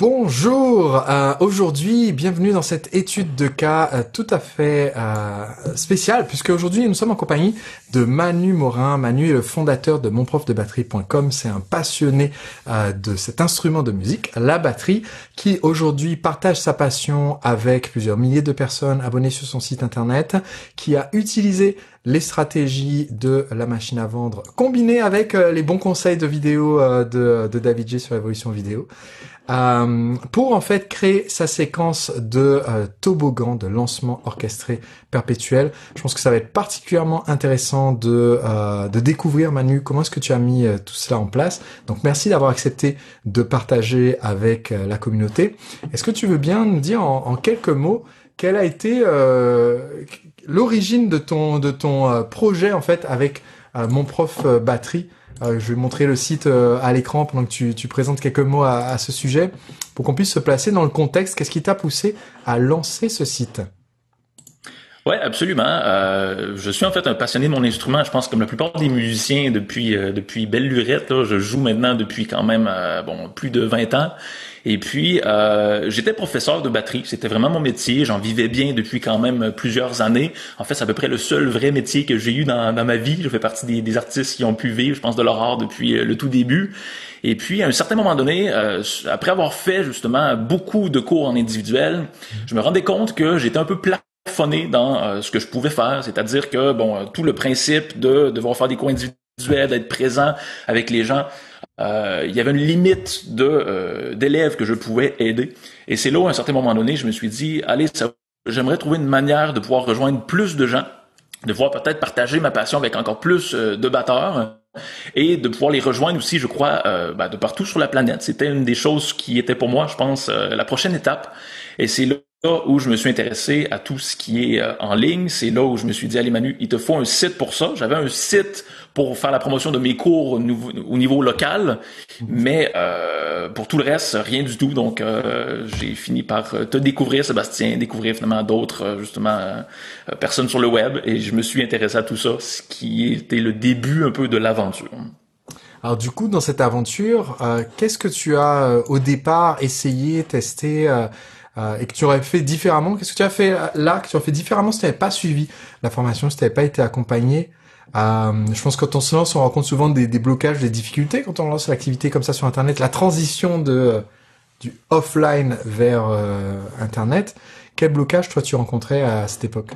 Bonjour, aujourd'hui, bienvenue dans cette étude de cas tout à fait spéciale, puisque aujourd'hui nous sommes en compagnie de Manu Morin. Manu est le fondateur de monprofdebatterie.com, c'est un passionné de cet instrument de musique, la batterie, qui aujourd'hui partage sa passion avec plusieurs milliers de personnes abonnées sur son site internet, qui a utilisé les stratégies de la machine à vendre combinées avec les bons conseils de vidéo de David J sur l'évolution vidéo. Pour en fait créer sa séquence de toboggan de lancement orchestré perpétuel. Je pense que ça va être particulièrement intéressant de découvrir, Manu, comment est-ce que tu as mis tout cela en place. Donc merci d'avoir accepté de partager avec la communauté. Est-ce que tu veux bien nous dire en quelques mots quelle a été l'origine de ton projet en fait avec mon prof batterie? Je vais montrer le site à l'écran pendant que tu présentes quelques mots à ce sujet pour qu'on puisse se placer dans le contexte. Qu'est-ce qui t'a poussé à lancer ce site? Ouais, absolument. Je suis en fait un passionné de mon instrument. Je pense comme la plupart des musiciens depuis belle lurette. Là, je joue maintenant depuis quand même plus de 20 ans. Et puis j'étais professeur de batterie. C'était vraiment mon métier. J'en vivais bien depuis quand même plusieurs années. En fait, c'est à peu près le seul vrai métier que j'ai eu dans ma vie. Je fais partie des artistes qui ont pu vivre, je pense, de leur art depuis le tout début. Et puis, à un certain moment donné, après avoir fait justement beaucoup de cours en individuel, je me rendais compte que j'étais un peu plafonné dans ce que je pouvais faire, c'est-à-dire que tout le principe de devoir faire des cours individuels, d'être présent avec les gens, il y avait une limite d'élèves que je pouvais aider. Et c'est là où, à un certain moment donné, je me suis dit, allez, j'aimerais trouver une manière de pouvoir rejoindre plus de gens, de pouvoir peut-être partager ma passion avec encore plus de batteurs et de pouvoir les rejoindre aussi, je crois, de partout sur la planète. C'était une des choses qui était pour moi, je pense, la prochaine étape. Et c'est là où je me suis intéressé à tout ce qui est en ligne. C'est là où je me suis dit, allez Manu, il te faut un site pour ça. J'avais un site pour faire la promotion de mes cours au niveau local, mais pour tout le reste, rien du tout. Donc, j'ai fini par te découvrir, Sébastien, découvrir finalement d'autres, personnes sur le web, et je me suis intéressé à tout ça, ce qui était le début un peu de l'aventure. Alors du coup, dans cette aventure, qu'est-ce que tu as au départ essayé, testé et que tu aurais fait différemment? Qu'est-ce que tu as fait là, que tu aurais fait différemment si tu n'avais pas suivi la formation, si tu n'avais pas été accompagné? Je pense que quand on se lance, on rencontre souvent des blocages, des difficultés quand on lance l'activité comme ça sur Internet. La transition du offline vers Internet. Quel blocage toi tu rencontrais à cette époque?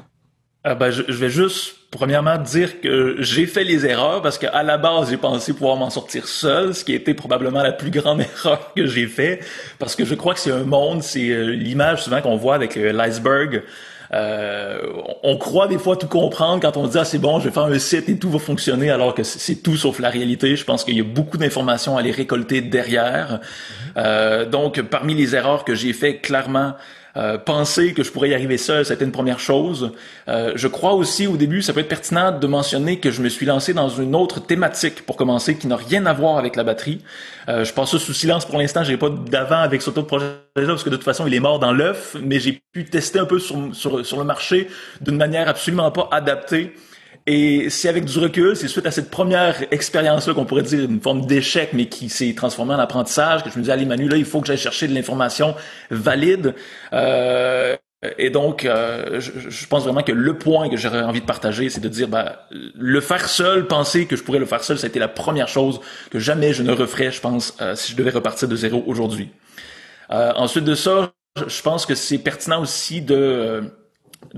Je vais juste premièrement dire que j'ai fait les erreurs parce qu'à la base j'ai pensé pouvoir m'en sortir seul, ce qui a été probablement la plus grande erreur que j'ai fait, parce que je crois que c'est un monde, c'est l'image souvent qu'on voit avec l'iceberg. On croit des fois tout comprendre quand on dit c'est bon, je vais faire un site et tout va fonctionner, alors que c'est tout sauf la réalité. Je pense qu'il y a beaucoup d'informations à aller récolter derrière. Donc parmi les erreurs que j'ai fait, clairement, penser que je pourrais y arriver seul, c'était une première chose. Je crois aussi au début, ça peut être pertinent de mentionner que je me suis lancé dans une autre thématique pour commencer qui n'a rien à voir avec la batterie. Je passe ça sous silence pour l'instant, j'ai pas d'avant avec ce autre projet-là parce que de toute façon il est mort dans l'œuf, mais j'ai pu tester un peu sur le marché d'une manière absolument pas adaptée. Et c'est avec du recul, c'est suite à cette première expérience-là qu'on pourrait dire une forme d'échec, mais qui s'est transformée en apprentissage, que je me dis, allez Manu, là, il faut que j'aille chercher de l'information valide. Et donc, je pense vraiment que le point que j'aurais envie de partager, c'est de dire, le faire seul, penser que je pourrais le faire seul, ça a été la première chose que jamais je ne referais, je pense, si je devais repartir de zéro aujourd'hui. Ensuite de ça, je pense que c'est pertinent aussi de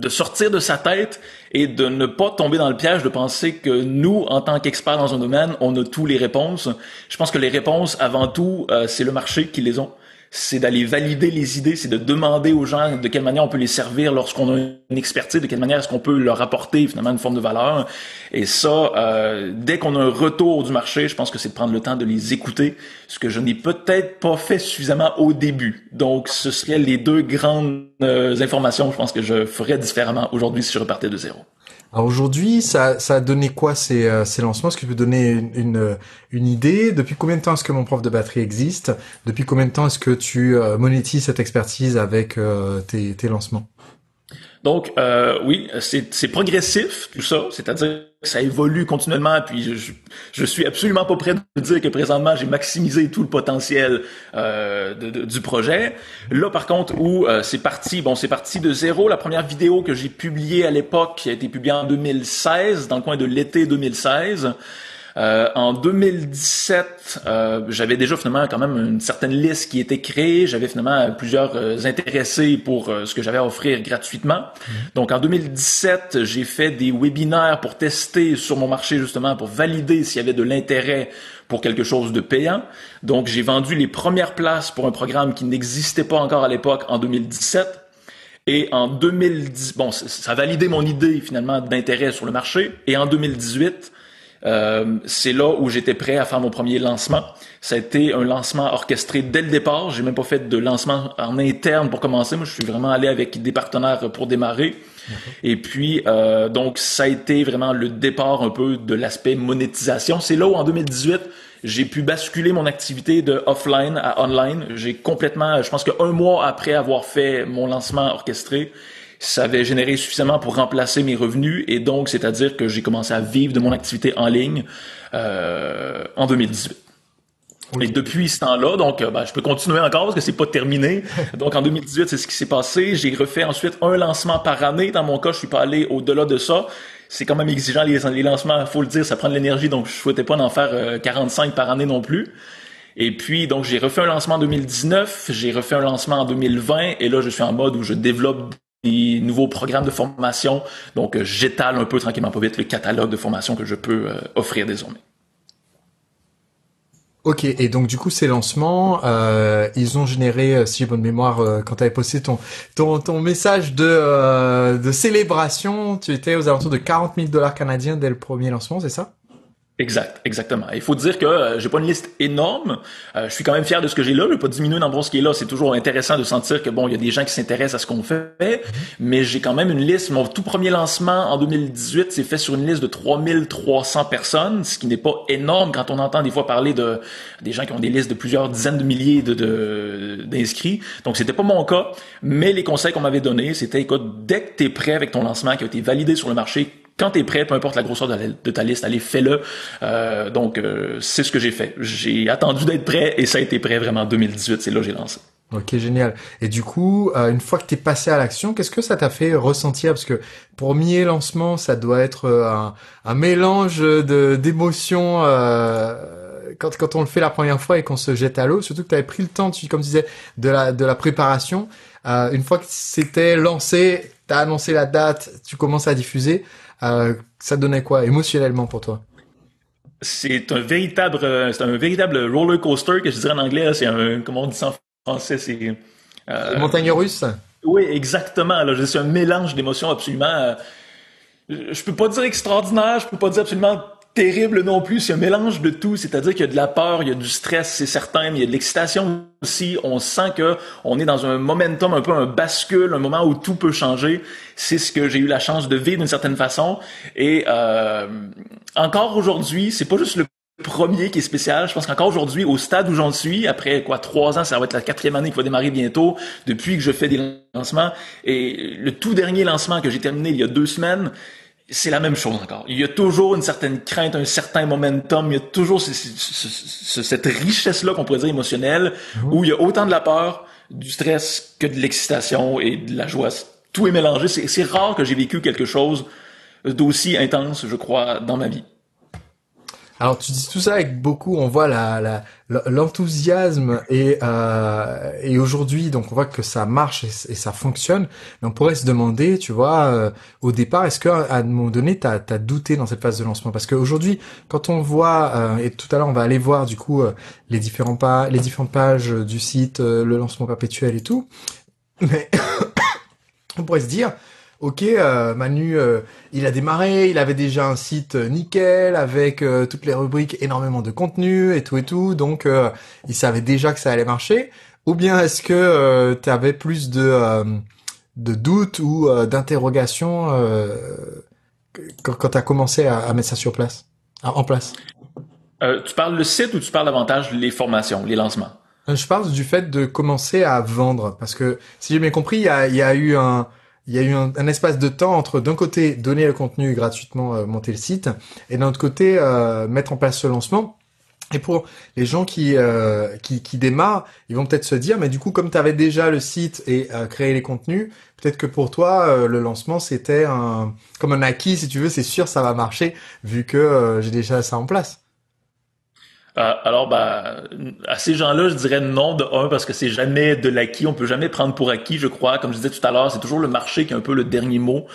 sortir de sa tête et de ne pas tomber dans le piège de penser que nous, en tant qu'experts dans un domaine, on a tous les réponses. Je pense que les réponses, avant tout, c'est le marché qui les ont. C'est d'aller valider les idées, c'est de demander aux gens de quelle manière on peut les servir lorsqu'on a une expertise, de quelle manière est-ce qu'on peut leur apporter finalement une forme de valeur. Et ça, dès qu'on a un retour du marché, je pense que c'est de prendre le temps de les écouter, ce que je n'ai peut-être pas fait suffisamment au début. Donc, ce seraient les deux grandes informations, je pense que je ferais différemment aujourd'hui si je repartais de zéro. Alors aujourd'hui, ça a donné quoi ces lancements? Est-ce que tu peux donner une idée? Depuis combien de temps est-ce que mon prof de batterie existe? Depuis combien de temps est-ce que tu monétises cette expertise avec tes lancements? Donc, oui, c'est progressif, tout ça, c'est-à-dire que ça évolue continuellement, puis je suis absolument pas prêt de dire que présentement, j'ai maximisé tout le potentiel du projet. Là, par contre, où c'est parti de zéro. La première vidéo que j'ai publiée à l'époque, qui a été publiée en 2016, dans le coin de l'été 2016, en 2017, j'avais déjà finalement quand même une certaine liste qui était créée. J'avais finalement plusieurs intéressés pour ce que j'avais à offrir gratuitement. Donc en 2017, j'ai fait des webinaires pour tester sur mon marché justement, pour valider s'il y avait de l'intérêt pour quelque chose de payant. Donc j'ai vendu les premières places pour un programme qui n'existait pas encore à l'époque en 2017. Et en 2010, bon, ça a validé mon idée finalement d'intérêt sur le marché. Et en 2018, c'est là où j'étais prêt à faire mon premier lancement. Ça a été un lancement orchestré dès le départ. J'ai même pas fait de lancement en interne pour commencer. Moi, je suis vraiment allé avec des partenaires pour démarrer. Et puis, donc, ça a été vraiment le départ un peu de l'aspect monétisation. C'est là où, en 2018, j'ai pu basculer mon activité de offline à online. J'ai complètement, je pense qu'un mois après avoir fait mon lancement orchestré, ça avait généré suffisamment pour remplacer mes revenus et donc, c'est-à-dire que j'ai commencé à vivre de mon activité en ligne en 2018. Okay. Et depuis ce temps-là, donc, je peux continuer encore parce que c'est pas terminé. Donc, en 2018, c'est ce qui s'est passé. J'ai refait ensuite un lancement par année. Dans mon cas, je suis pas allé au-delà de ça. C'est quand même exigeant les lancements, faut le dire, ça prend de l'énergie, donc je souhaitais pas d'en faire 45 par année non plus. Et puis, donc, j'ai refait un lancement en 2019, j'ai refait un lancement en 2020, et là, je suis en mode où je développe des nouveaux programmes de formation. Donc, j'étale un peu tranquillement pas vite le catalogue de formation que je peux offrir désormais. Ok, et donc du coup ces lancements, ils ont généré, si j'ai bonne mémoire, quand tu avais posté ton message de célébration, tu étais aux alentours de 40 000 $ canadiens dès le premier lancement, c'est ça? Exactement. Il faut dire que j'ai pas une liste énorme. Je suis quand même fier de ce que j'ai là. Je vais pas diminuer dans ce qui est là. C'est toujours intéressant de sentir que bon, il y a des gens qui s'intéressent à ce qu'on fait. Mais j'ai quand même une liste. Mon tout premier lancement en 2018 s'est fait sur une liste de 3300 personnes, ce qui n'est pas énorme quand on entend des fois parler de des gens qui ont des listes de plusieurs dizaines de milliers d'inscrits. Donc c'était pas mon cas. Mais les conseils qu'on m'avait donnés, c'était écoute, dès que t'es prêt avec ton lancement qui a été validé sur le marché, quand t'es prêt, peu importe la grosseur de ta liste, allez, fais-le. Donc, c'est ce que j'ai fait. J'ai attendu d'être prêt et ça a été prêt vraiment en 2018. C'est là que j'ai lancé. Ok, génial. Et du coup, une fois que t'es passé à l'action, qu'est-ce que ça t'a fait ressentir? Parce que premier lancement, ça doit être un mélange d'émotions quand on le fait la première fois et qu'on se jette à l'eau. Surtout que t'avais pris le temps, comme tu disais, de la préparation. Une fois que c'était lancé, t'as annoncé la date, tu commences à diffuser. Ça donnait quoi émotionnellement pour toi? C'est un véritable roller coaster que je dirais en anglais. Là, c'est un, comment on dit ça en français, c'est montagne russe. Oui, exactement. Là, c'est un mélange d'émotions absolument. Je peux pas dire extraordinaire, je peux pas dire absolument terrible non plus. C'est un mélange de tout, c'est-à-dire qu'il y a de la peur, il y a du stress, c'est certain, mais il y a de l'excitation aussi. On sent que on est dans un momentum, un peu un bascule, un moment où tout peut changer. C'est ce que j'ai eu la chance de vivre d'une certaine façon. Et encore aujourd'hui, c'est pas juste le premier qui est spécial. Je pense qu'encore aujourd'hui, au stade où j'en suis, après 3 ans, ça va être la 4e année qui va démarrer bientôt, depuis que je fais des lancements. Et le tout dernier lancement que j'ai terminé il y a 2 semaines, c'est la même chose encore. Il y a toujours une certaine crainte, un certain momentum, il y a toujours cette richesse-là qu'on pourrait dire émotionnelle, où il y a autant de la peur, du stress que de l'excitation et de la joie. Tout est mélangé. C'est rare que j'ai vécu quelque chose d'aussi intense, je crois, dans ma vie. Alors tu dis tout ça avec beaucoup, on voit l'enthousiasme et aujourd'hui donc on voit que ça marche et ça fonctionne. Mais on pourrait se demander, tu vois, au départ, est-ce qu'à un moment donné t'as douté dans cette phase de lancement? Parce qu'aujourd'hui, quand on voit et tout à l'heure on va aller voir du coup les différentes pages du site, le lancement perpétuel et tout, mais on pourrait se dire. Ok, Manu, il a démarré, il avait déjà un site nickel avec toutes les rubriques, énormément de contenu et tout, donc il savait déjà que ça allait marcher. Ou bien est-ce que tu avais plus de doutes ou d'interrogations quand tu as commencé à mettre ça en place? Tu parles le site ou tu parles davantage les formations, les lancements? Je parle du fait de commencer à vendre, parce que si j'ai bien compris, il y a eu il y a eu un espace de temps entre d'un côté donner le contenu gratuitement, monter le site, et d'un autre côté mettre en place ce lancement. Et pour les gens qui démarrent, ils vont peut-être se dire, mais du coup, comme tu avais déjà le site et créé les contenus, peut-être que pour toi, le lancement, c'était comme un acquis, si tu veux, c'est sûr, ça va marcher, vu que j'ai déjà ça en place. Alors, à ces gens-là, je dirais non de un parce que c'est jamais de l'acquis. On peut jamais prendre pour acquis, je crois. Comme je disais tout à l'heure, c'est toujours le marché qui est un peu le dernier mot.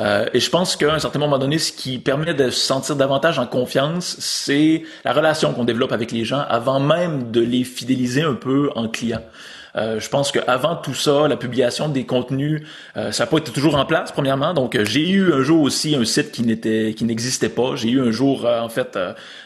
Et je pense qu'à un certain moment donné, ce qui permet de se sentir davantage en confiance, c'est la relation qu'on développe avec les gens avant même de les fidéliser un peu en clients. Je pense qu'avant tout ça, la publication des contenus, ça n'a pas été toujours en place, premièrement. Donc, j'ai eu un jour aussi un site qui n'existait pas. J'ai eu un jour,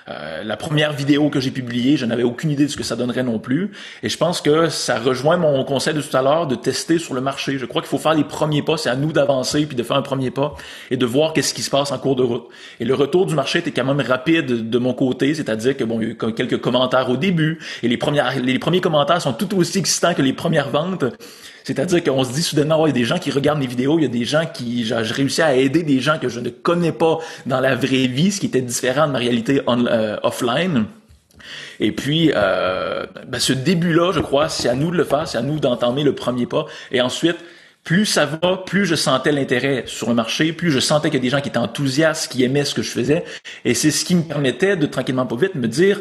la première vidéo que j'ai publiée, je n'avais aucune idée de ce que ça donnerait non plus. Et je pense que ça rejoint mon conseil de tout à l'heure de tester sur le marché. Je crois qu'il faut faire les premiers pas. C'est à nous d'avancer puis de faire un premier pas et de voir qu'est-ce qui se passe en cours de route. Et le retour du marché était quand même rapide de mon côté, c'est-à-dire que bon, il y a eu quelques commentaires au début et les premiers commentaires sont tout aussi excitants que les premières ventes. C'est-à-dire qu'on se dit soudainement, ouais, il y a des gens qui regardent les vidéos, il y a des gens qui, je réussis à aider des gens que je ne connais pas dans la vraie vie, ce qui était différent de ma réalité offline. Et puis, ce début-là, je crois, c'est à nous de le faire, c'est à nous d'entamer le premier pas. Et ensuite, plus ça va, plus je sentais l'intérêt sur le marché, plus je sentais qu'il y a des gens qui étaient enthousiastes, qui aimaient ce que je faisais. Et c'est ce qui me permettait de, tranquillement pas vite, me dire,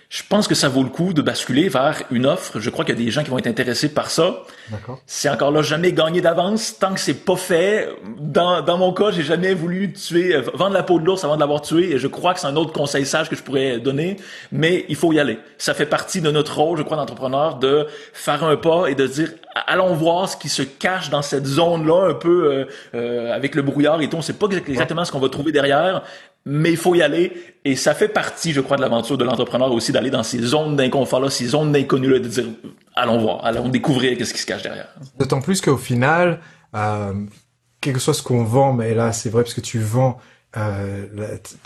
je pense que ça vaut le coup de basculer vers une offre. Je crois qu'il y a des gens qui vont être intéressés par ça. D'accord. C'est encore là jamais gagné d'avance tant que c'est pas fait. Dans mon cas, j'ai jamais voulu vendre la peau de l'ours avant de l'avoir tué. Et je crois que c'est un autre conseil sage que je pourrais donner. Mais il faut y aller. Ça fait partie de notre rôle, je crois, d'entrepreneur, de faire un pas et de dire allons voir ce qui se cache dans cette zone-là, un peu avec le brouillard et tout. On sait pas exactement ce qu'on va trouver derrière. Mais il faut y aller et ça fait partie, je crois, de l'aventure de l'entrepreneur aussi d'aller dans ces zones d'inconfort-là, ces zones d'inconnu-là, de dire allons voir, allons découvrir qu'est-ce qui se cache derrière. D'autant plus qu'au final, quel que soit ce qu'on vend, mais là c'est vrai parce que tu vends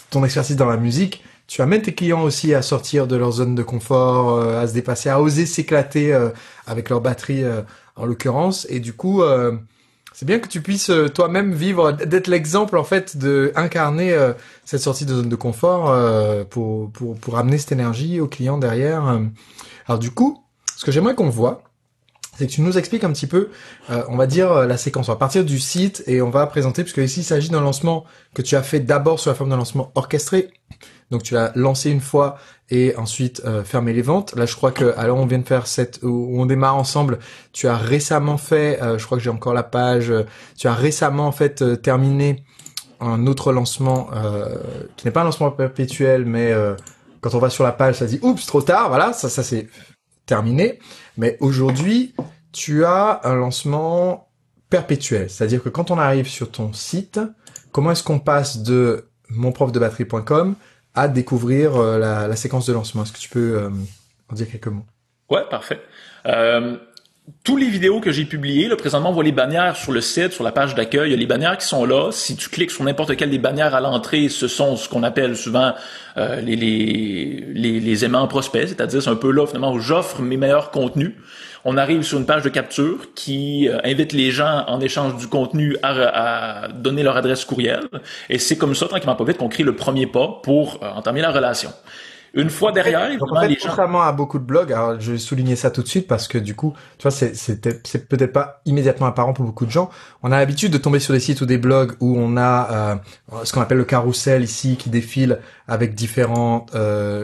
ton exercice dans la musique, tu amènes tes clients aussi à sortir de leur zone de confort, à se dépasser, à oser s'éclater avec leur batterie en l'occurrence, et du coup c'est bien que tu puisses toi-même vivre, d'être l'exemple en fait, de incarner cette sortie de zone de confort pour amener cette énergie aux clients derrière. Alors du coup, ce que j'aimerais qu'on voit, c'est que tu nous expliques un petit peu, on va dire la séquence. On va partir du site et on va présenter, puisque ici il s'agit d'un lancement que tu as fait d'abord sous la forme d'un lancement orchestré. Donc tu l'as lancé une fois et ensuite fermé les ventes. Là je crois que alors on vient de faire où on démarre ensemble. Tu as récemment fait, je crois que j'ai encore la page. Tu as récemment en fait terminé un autre lancement qui n'est pas un lancement perpétuel, mais quand on va sur la page, ça dit oups trop tard. Voilà, ça c'est terminé. Mais aujourd'hui tu as un lancement perpétuel, c'est-à-dire que quand on arrive sur ton site, comment est-ce qu'on passe de monprofdebatterie.com à découvrir la séquence de lancement? Est-ce que tu peux en dire quelques mots? Ouais, parfait. Tous les vidéos que j'ai publiées, là, présentement, on voit les bannières sur le site, sur la page d'accueil. Il y a les bannières qui sont là. Si tu cliques sur n'importe quelle des bannières à l'entrée, ce sont ce qu'on appelle souvent les aimants prospects, c'est-à-dire c'est un peu là finalement où j'offre mes meilleurs contenus. On arrive sur une page de capture qui invite les gens en échange du contenu à donner leur adresse courriel. Et c'est comme ça, tranquillement pas vite, qu'on crée le premier pas pour entamer la relation. Une fois derrière, donc en fait, contrairement à beaucoup de blogs, alors je vais souligner ça tout de suite parce que du coup, tu vois, c'est peut-être pas immédiatement apparent pour beaucoup de gens. On a l'habitude de tomber sur des sites ou des blogs où on a ce qu'on appelle le carrousel ici qui défile avec différents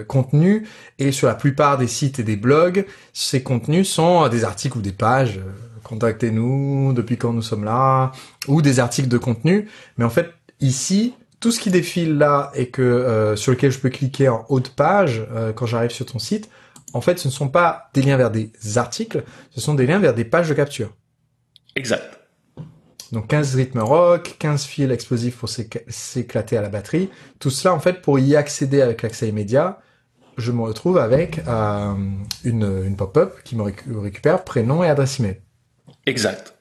contenus, et sur la plupart des sites et des blogs, ces contenus sont des articles ou des pages. Contactez-nous, depuis quand nous sommes là, ou des articles de contenu. Mais en fait, ici, tout ce qui défile là et que sur lequel je peux cliquer en haut de page quand j'arrive sur ton site, en fait, ce ne sont pas des liens vers des articles, ce sont des liens vers des pages de capture. Exact. Donc 15 rythmes rock, 15 fils explosifs pour s'éclater à la batterie. Tout cela, en fait, pour y accéder avec l'accès immédiat, je me retrouve avec une pop-up qui me récupère prénom et adresse email. Exact.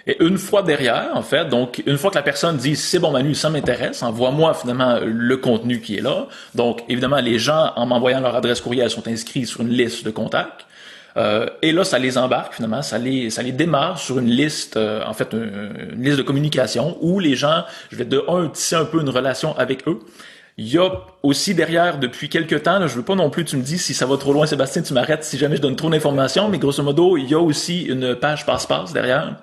Et une fois derrière, en fait, donc une fois que la personne dit c'est bon Manu, ça m'intéresse, envoie-moi finalement le contenu qui est là. Donc évidemment, les gens, en m'envoyant leur adresse courriel, sont inscrits sur une liste de contacts. Et là, ça les embarque finalement, ça les démarre sur une liste, en fait, une liste de communication où les gens, je vais tisser un peu une relation avec eux. Il y a aussi derrière, depuis quelques temps, là, je veux pas non plus, tu me dis si ça va trop loin, Sébastien, tu m'arrêtes si jamais je donne trop d'informations, mais grosso modo, il y a aussi une page passe-passe derrière.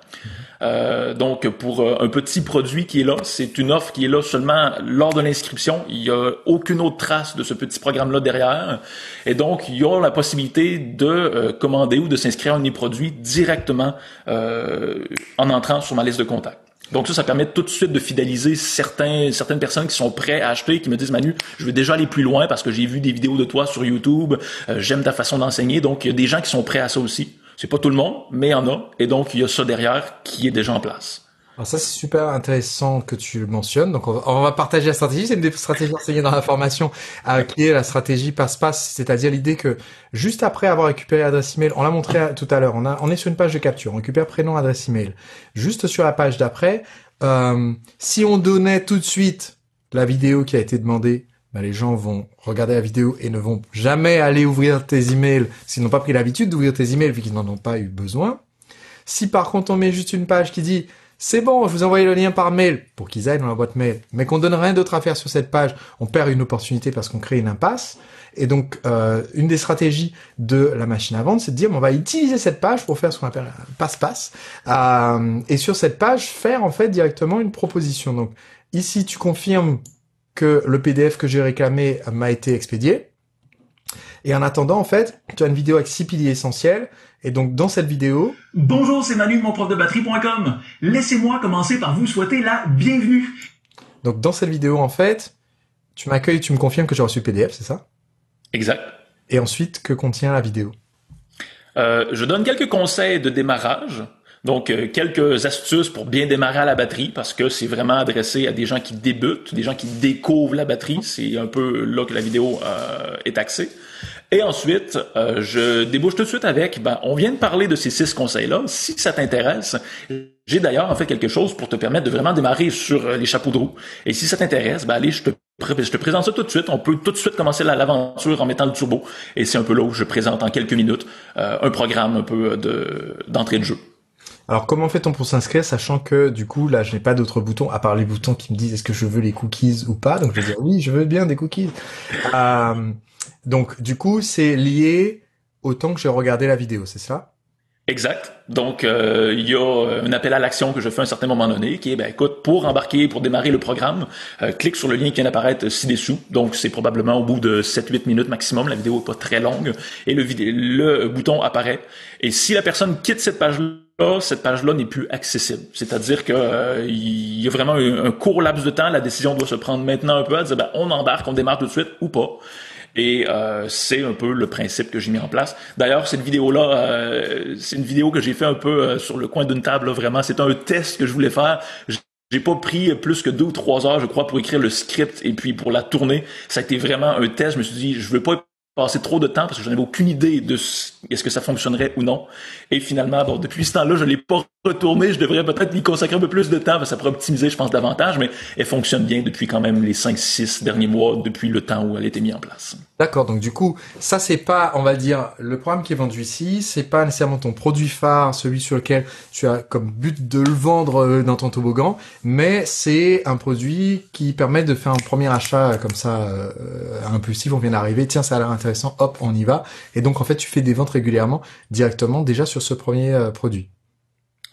Donc, pour un petit produit qui est là, c'est une offre qui est là seulement lors de l'inscription. Il y a aucune autre trace de ce petit programme-là derrière. Et donc, il y a la possibilité de commander ou de s'inscrire à un de mes produits directement en entrant sur ma liste de contacts. Donc ça permet tout de suite de fidéliser certaines personnes qui sont prêtes à acheter, qui me disent Manu, je veux déjà aller plus loin parce que j'ai vu des vidéos de toi sur YouTube, j'aime ta façon d'enseigner. Donc il y a des gens qui sont prêts à ça aussi. C'est pas tout le monde, mais il y en a. Et donc il y a ça derrière qui est déjà en place. Alors ça, c'est super intéressant que tu le mentionnes. Donc, on va partager la stratégie. C'est une des stratégies enseignées dans la formation, qui est la stratégie passe-passe. C'est-à-dire l'idée que juste après avoir récupéré l'adresse email, on l'a montré tout à l'heure, on est sur une page de capture, on récupère prénom, adresse email. Juste sur la page d'après, si on donnait tout de suite la vidéo qui a été demandée, ben les gens vont regarder la vidéo et ne vont jamais aller ouvrir tes emails s'ils n'ont pas pris l'habitude d'ouvrir tes emails vu qu'ils n'en ont pas eu besoin. Si par contre on met juste une page qui dit c'est bon, je vous envoie le lien par mail pour qu'ils aillent dans la boîte mail, mais qu'on donne rien d'autre à faire sur cette page, on perd une opportunité parce qu'on crée une impasse. Et donc, une des stratégies de la machine à vendre, c'est de dire, on va utiliser cette page pour faire ce qu'on appelle un passe-passe. Et sur cette page, faire en fait directement une proposition. Donc, ici, tu confirmes que le PDF que j'ai réclamé m'a été expédié. Et en attendant, en fait, tu as une vidéo avec 6 piliers essentiels. Et donc, dans cette vidéo... Bonjour, c'est Manu, mon prof de batterie.com. Laissez-moi commencer par vous souhaiter la bienvenue. Donc, dans cette vidéo, en fait, tu m'accueilles, tu me confirmes que j'ai reçu le PDF, c'est ça? Exact. Et ensuite, que contient la vidéo? Je donne quelques conseils de démarrage. Donc, quelques astuces pour bien démarrer à la batterie, parce que c'est vraiment adressé à des gens qui débutent, des gens qui découvrent la batterie. C'est un peu là que la vidéo est axée. Et ensuite, je débouche tout de suite avec, on vient de parler de ces 6 conseils-là. Si ça t'intéresse, j'ai d'ailleurs en fait quelque chose pour te permettre de vraiment démarrer sur les chapeaux de roue. Et si ça t'intéresse, allez, je te présente ça tout de suite. On peut tout de suite commencer l'aventure en mettant le turbo. Et c'est un peu là où je présente en quelques minutes un programme un peu d'entrée de jeu. Alors, comment fait-on pour s'inscrire, sachant que, du coup, là, je n'ai pas d'autres boutons, à part les boutons qui me disent est-ce que je veux les cookies ou pas. Donc, je vais dire oui, je veux bien des cookies. Donc, du coup, c'est lié au temps que j'ai regardé la vidéo, c'est ça? Exact. Donc, il y a un appel à l'action que je fais à un certain moment donné qui est, écoute, pour embarquer, pour démarrer le programme, clique sur le lien qui vient d'apparaître ci-dessous. Donc, c'est probablement au bout de 7-8 minutes maximum. La vidéo est pas très longue. Et le bouton apparaît. Et si la personne quitte cette page-là n'est plus accessible. C'est-à-dire que il y a vraiment un court laps de temps. La décision doit se prendre maintenant un peu à dire, on embarque, on démarre tout de suite ou pas. Et c'est un peu le principe que j'ai mis en place. D'ailleurs, cette vidéo-là, c'est une vidéo que j'ai fait un peu sur le coin d'une table. Là, vraiment, c'est un test que je voulais faire. J'ai pas pris plus que 2 ou 3 heures, je crois, pour écrire le script et puis pour la tourner. Ça a été vraiment un test. Je me suis dit, je veux pas passer trop de temps parce que je n'avais aucune idée de est-ce que ça fonctionnerait ou non. Et finalement, depuis ce temps-là, je l'ai pas retourné. Je devrais peut-être y consacrer un peu plus de temps parce que ça pourrait optimiser, je pense, davantage, mais elle fonctionne bien depuis quand même les 5-6 derniers mois, depuis le temps où elle a été mise en place. D'accord, donc du coup, ça c'est pas, on va dire, le programme qui est vendu ici, c'est pas nécessairement ton produit phare, celui sur lequel tu as comme but de le vendre dans ton toboggan, mais c'est un produit qui permet de faire un premier achat comme ça, impulsif, on vient d'arriver, tiens, ça a l'air intéressant, hop, on y va. Et donc en fait, tu fais des ventes régulièrement, directement déjà sur ce premier produit.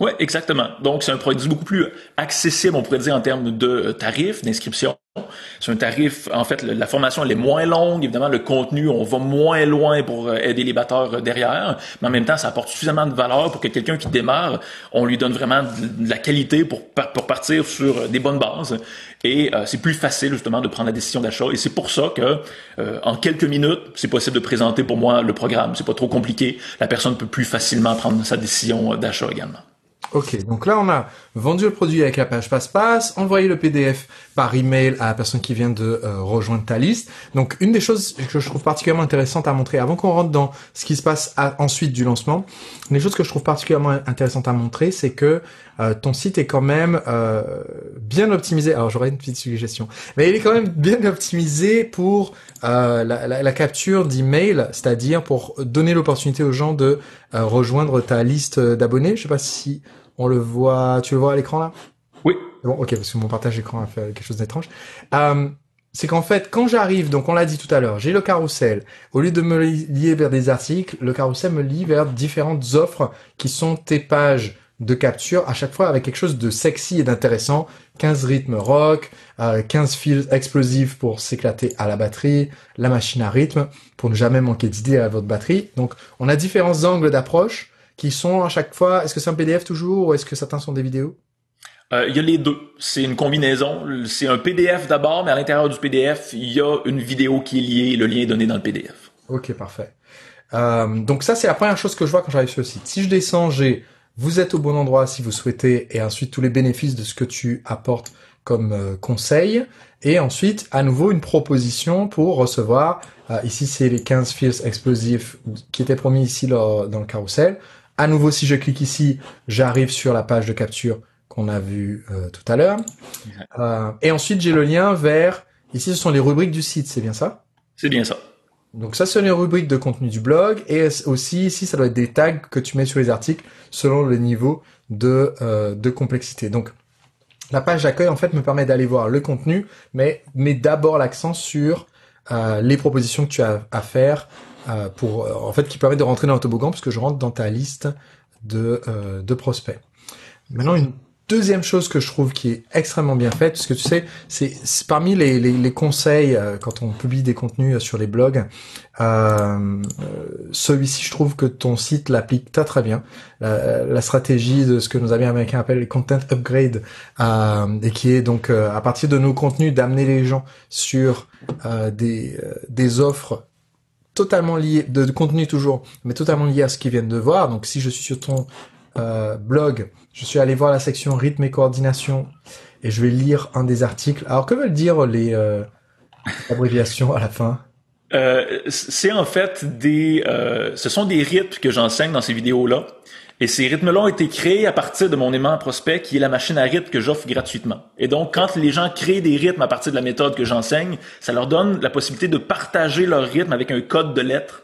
Ouais, exactement. Donc, c'est un produit beaucoup plus accessible, on pourrait dire, en termes de tarifs, d'inscription. C'est un tarif, en fait, la formation, elle est moins longue. Évidemment, le contenu, on va moins loin pour aider les batteurs derrière. Mais en même temps, ça apporte suffisamment de valeur pour que quelqu'un qui démarre, on lui donne vraiment de la qualité pour partir sur des bonnes bases. Et c'est plus facile, justement, de prendre la décision d'achat. Et c'est pour ça que, en quelques minutes, c'est possible de présenter pour moi le programme. C'est pas trop compliqué. La personne peut plus facilement prendre sa décision d'achat également. Ok, donc là on a vendu le produit avec la page passe-passe, envoyé le PDF par email à la personne qui vient de rejoindre ta liste. Donc une des choses que je trouve particulièrement intéressante à montrer, avant qu'on rentre dans ce qui se passe ensuite du lancement, une des choses que je trouve particulièrement intéressante à montrer, c'est que ton site est quand même bien optimisé. Alors j'aurais une petite suggestion, mais il est quand même bien optimisé pour la capture d'email, c'est-à-dire pour donner l'opportunité aux gens de rejoindre ta liste d'abonnés. Je sais pas si on le voit, tu le vois à l'écran là? Oui. Bon, ok, parce que mon partage d'écran a fait quelque chose d'étrange. C'est qu'en fait, quand j'arrive, donc on l'a dit tout à l'heure, j'ai le carrousel. Au lieu de me lier vers des articles, le carrousel me lie vers différentes offres qui sont tes pages de capture, à chaque fois avec quelque chose de sexy et d'intéressant. 15 rythmes rock, 15 fils explosifs pour s'éclater à la batterie, la machine à rythme pour ne jamais manquer d'idées à votre batterie. Donc, on a différents angles d'approche qui sont à chaque fois, est-ce que c'est un PDF toujours ou est-ce que certains sont des vidéos? Il y a les deux. C'est une combinaison. C'est un PDF d'abord, mais à l'intérieur du PDF, il y a une vidéo qui est liée. Le lien est donné dans le PDF. Ok, parfait. Donc ça, c'est la première chose que je vois quand j'arrive sur le site. Si je descends, vous êtes au bon endroit si vous souhaitez, et ensuite tous les bénéfices de ce que tu apportes comme conseil. Et ensuite, à nouveau, une proposition pour recevoir. Ici, c'est les 15 fils explosifs qui étaient promis ici dans le carrousel. À nouveau, si je clique ici, j'arrive sur la page de capture qu'on a vue tout à l'heure. Et ensuite, j'ai le lien vers... Ici, ce sont les rubriques du site, c'est bien ça? C'est bien ça. Donc ça, c'est les rubriques de contenu du blog. Et aussi, ici, ça doit être des tags que tu mets sur les articles selon le niveau de complexité. Donc, la page d'accueil, en fait, me permet d'aller voir le contenu, mais met d'abord l'accent sur les propositions que tu as à faire en fait, qui permet de rentrer dans le toboggan, puisque je rentre dans ta liste de prospects. Maintenant, une deuxième chose que je trouve qui est extrêmement bien faite, parce que tu sais, c'est parmi les conseils quand on publie des contenus sur les blogs, celui-ci, je trouve que ton site l'applique très très bien. La stratégie de ce que nos amis américains appellent les content upgrade, et qui est donc à partir de nos contenus d'amener les gens sur des offres totalement liées, de contenu toujours, mais totalement liées à ce qu'ils viennent de voir. Donc si je suis sur ton blog, je suis allé voir la section rythme et coordination et je vais lire un des articles. Alors que veulent dire les abréviations à la fin? C'est en fait ce sont des rythmes que j'enseigne dans ces vidéos-là. Et ces rythmes-là ont été créés à partir de mon aimant prospect, qui est la machine à rythme que j'offre gratuitement. Et donc, quand les gens créent des rythmes à partir de la méthode que j'enseigne, ça leur donne la possibilité de partager leur rythme avec un code de lettres.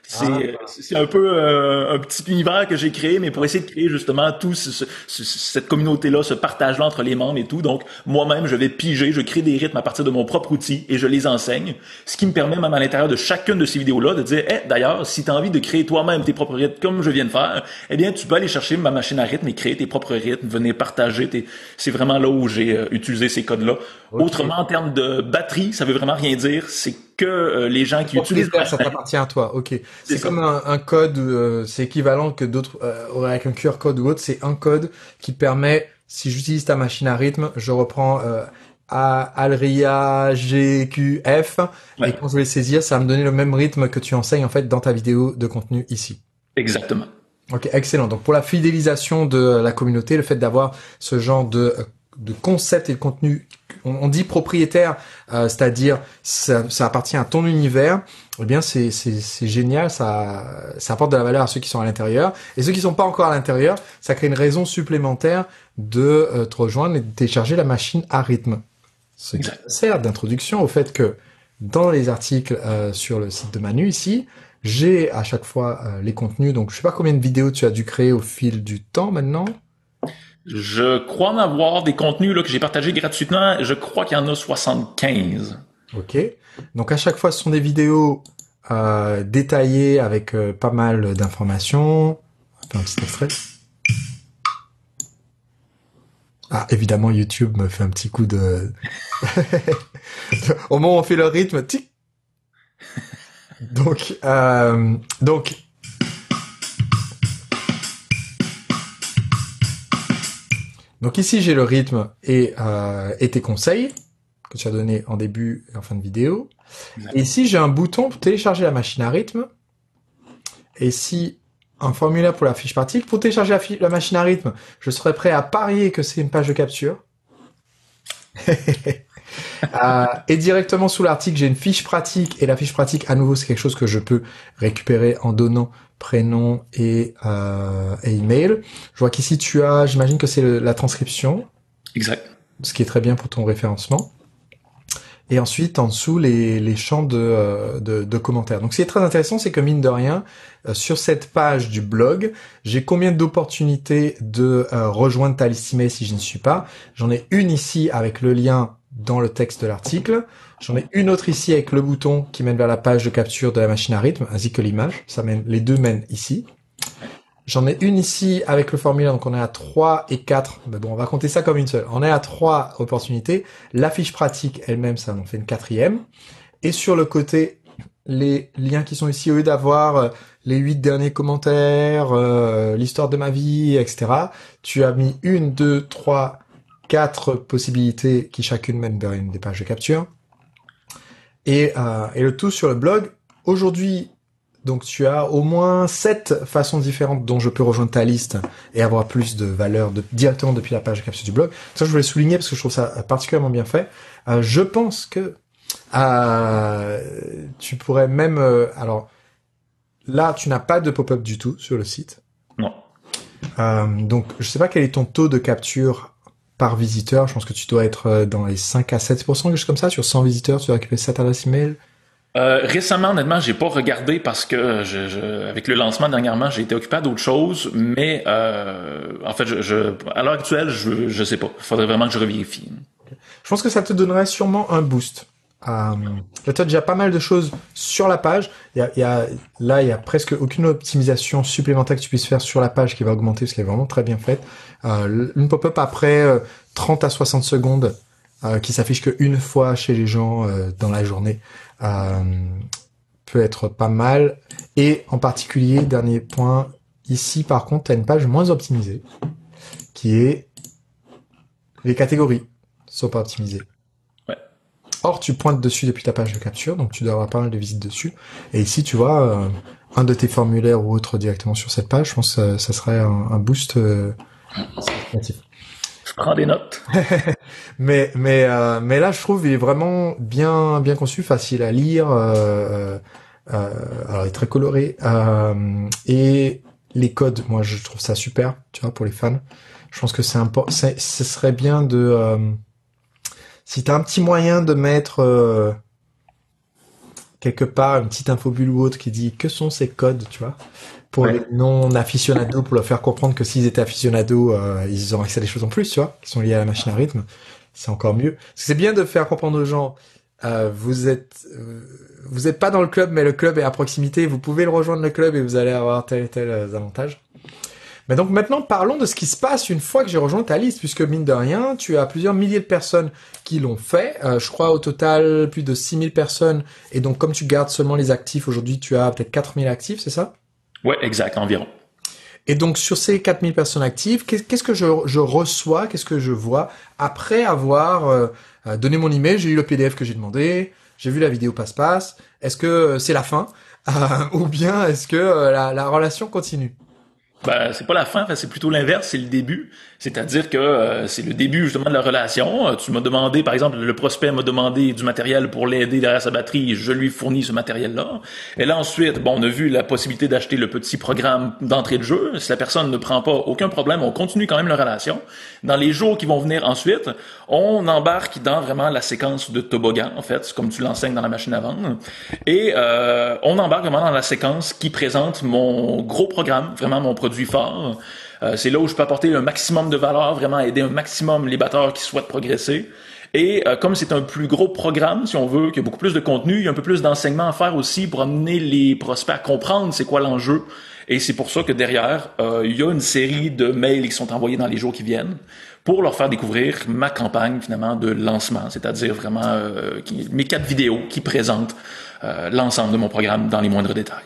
C'est un peu un petit univers que j'ai créé, mais pour essayer de créer justement tout cette communauté-là, ce partage-là entre les membres et tout. Donc, moi-même, je vais piger, je crée des rythmes à partir de mon propre outil et je les enseigne. Ce qui me permet même à l'intérieur de chacune de ces vidéos-là de dire, d'ailleurs, si tu as envie de créer toi-même tes propres rythmes comme je viens de faire, eh bien, tu peux aller chercher ma machine à rythme et créer tes propres rythmes, venir partager c'est vraiment là où j'ai utilisé ces codes-là. Okay. Autrement, en termes de batterie, ça veut vraiment rien dire. C'est que les gens qui utilisent... Ça t'appartient à toi, ok. C'est comme un code, c'est équivalent que d'autres auraient avec un QR code ou autre. C'est un code qui permet, si j'utilise ta machine à rythme, je reprends Alria GQF, et quand je vais le saisir, ça va me donner le même rythme que tu enseignes en fait dans ta vidéo de contenu ici. Exactement. Ok, excellent. Donc pour la fidélisation de la communauté, le fait d'avoir ce genre de concept et de contenu, on dit propriétaire, c'est-à-dire ça appartient à ton univers, eh bien c'est génial, ça apporte de la valeur à ceux qui sont à l'intérieur, et ceux qui sont pas encore à l'intérieur, ça crée une raison supplémentaire de te rejoindre et de télécharger la machine à rythme. Ce qui sert d'introduction au fait que dans les articles sur le site de Manu ici, j'ai à chaque fois les contenus, donc je sais pas combien de vidéos tu as dû créer au fil du temps maintenant. Je crois en avoir des contenus là que j'ai partagés gratuitement. Je crois qu'il y en a 75. Ok. Donc à chaque fois, ce sont des vidéos détaillées avec pas mal d'informations. On va faire un petit extrait. Ah, évidemment, YouTube me fait un petit coup de... Au moment où on fait le rythme, tic. Donc ici, j'ai le rythme et tes conseils que tu as donné en début et en fin de vidéo. Et ici, j'ai un bouton pour télécharger la machine à rythme. Et si un formulaire pour la fiche pratique. Pour télécharger la machine à rythme, je serais prêt à parier que c'est une page de capture. Et directement sous l'article, j'ai une fiche pratique, et la fiche pratique, à nouveau, c'est quelque chose que je peux récupérer en donnant prénom et email. Je vois qu'ici tu as, j'imagine que c'est la transcription. Exact. Ce qui est très bien pour ton référencement. Et ensuite, en dessous, les champs de commentaires. Donc, ce qui est très intéressant, c'est que mine de rien, sur cette page du blog, j'ai combien d'opportunités de rejoindre ta liste email si je n'y suis pas. J'en ai une ici avec le lien dans le texte de l'article. J'en ai une autre ici avec le bouton qui mène vers la page de capture de la machine à rythme, ainsi que l'image. Les deux mènent ici. J'en ai une ici avec le formulaire, donc on est à 3 et 4. Mais bon, on va compter ça comme une seule. On est à 3 opportunités. La fiche pratique elle-même, ça en fait une 4e. Et sur le côté, les liens qui sont ici, au lieu d'avoir les 8 derniers commentaires, l'histoire de ma vie, etc., tu as mis 1, 2, 3, 4 possibilités qui chacune mènent vers une des pages de capture. Et le tout sur le blog. Aujourd'hui, donc tu as au moins 7 façons différentes dont je peux rejoindre ta liste et avoir plus de valeur directement depuis la page de capture du blog. Ça, je voulais souligner parce que je trouve ça particulièrement bien fait. Je pense que tu pourrais même... alors là, tu n'as pas de pop-up du tout sur le site. Non. Donc, je sais pas quel est ton taux de capture par visiteur. Je pense que tu dois être dans les 5 à 7%, quelque chose comme ça. Sur 100 visiteurs, tu dois récupérer 7 adresses email. Récemment, honnêtement, j'ai pas regardé parce que avec le lancement dernièrement, j'ai été occupé à d'autres choses, mais en fait, à l'heure actuelle, je sais pas. Il faudrait vraiment que je revérifie. Je pense que ça te donnerait sûrement un boost. Là, tu as déjà pas mal de choses sur la page. Il y a presque aucune optimisation supplémentaire que tu puisses faire sur la page qui va augmenter parce qu'elle est vraiment très bien faite. Une pop-up après 30 à 60 secondes qui s'affiche qu'une fois chez les gens dans la journée peut être pas mal. Et en particulier, dernier point, ici par contre, tu as une page moins optimisée qui est les catégories sont pas optimisées. Ouais. Or, tu pointes dessus depuis ta page de capture, donc tu dois avoir pas mal de visites dessus. Et ici, tu vois, un de tes formulaires ou autre directement sur cette page, je pense que ça serait un boost significatif. Je prends des notes. mais là, je trouve il est vraiment bien conçu, facile à lire. Alors, il est très coloré. Et les codes, moi, je trouve ça super, tu vois, pour les fans. Je pense que ce serait bien de... si t'as un petit moyen de mettre quelque part une petite infobulle ou autre qui dit que sont ces codes, tu vois, pour les non-aficionados, pour leur faire comprendre que s'ils étaient aficionados, ils auraient accès à des choses en plus, tu vois, qui sont liées à la machine à rythme. C'est encore mieux. Parce que c'est bien de faire comprendre aux gens, vous êtes pas dans le club, mais le club est à proximité, vous pouvez le rejoindre le club et vous allez avoir tel et tel avantage. Mais donc maintenant, parlons de ce qui se passe une fois que j'ai rejoint ta liste, puisque mine de rien, tu as plusieurs milliers de personnes qui l'ont fait. Je crois au total plus de 6000 personnes. Et donc comme tu gardes seulement les actifs, aujourd'hui tu as peut-être 4000 actifs, c'est ça? Ouais, exact, environ. Et donc sur ces 4000 personnes actives, qu'est-ce que je reçois, qu'est-ce que je vois après avoir donné mon email, j'ai eu le PDF que j'ai demandé, j'ai vu la vidéo passe-passe. Est-ce que c'est la fin ou bien est-ce que la relation continue? Ben, c'est pas la fin, c'est plutôt l'inverse, c'est le début. C'est-à-dire que c'est le début justement de la relation. Tu m'as demandé, par exemple, le prospect m'a demandé du matériel pour l'aider derrière sa batterie, je lui fournis ce matériel-là. Et là ensuite, bon, on a vu la possibilité d'acheter le petit programme d'entrée de jeu. Si la personne ne prend pas, aucun problème, on continue quand même la relation. Dans les jours qui vont venir ensuite, on embarque dans vraiment la séquence de toboggan, en fait, comme tu l'enseignes dans la machine à vendre. Et on embarque vraiment dans la séquence qui présente mon gros programme, vraiment mon produit fort. C'est là où je peux apporter un maximum de valeur, vraiment aider un maximum les batteurs qui souhaitent progresser. Et comme c'est un plus gros programme, si on veut, qu'il y a beaucoup plus de contenu, il y a un peu plus d'enseignement à faire aussi pour amener les prospects à comprendre c'est quoi l'enjeu. Et c'est pour ça que derrière, il y a une série de mails qui sont envoyés dans les jours qui viennent pour leur faire découvrir ma campagne finalement de lancement, c'est-à-dire vraiment mes 4 vidéos qui présentent l'ensemble de mon programme dans les moindres détails.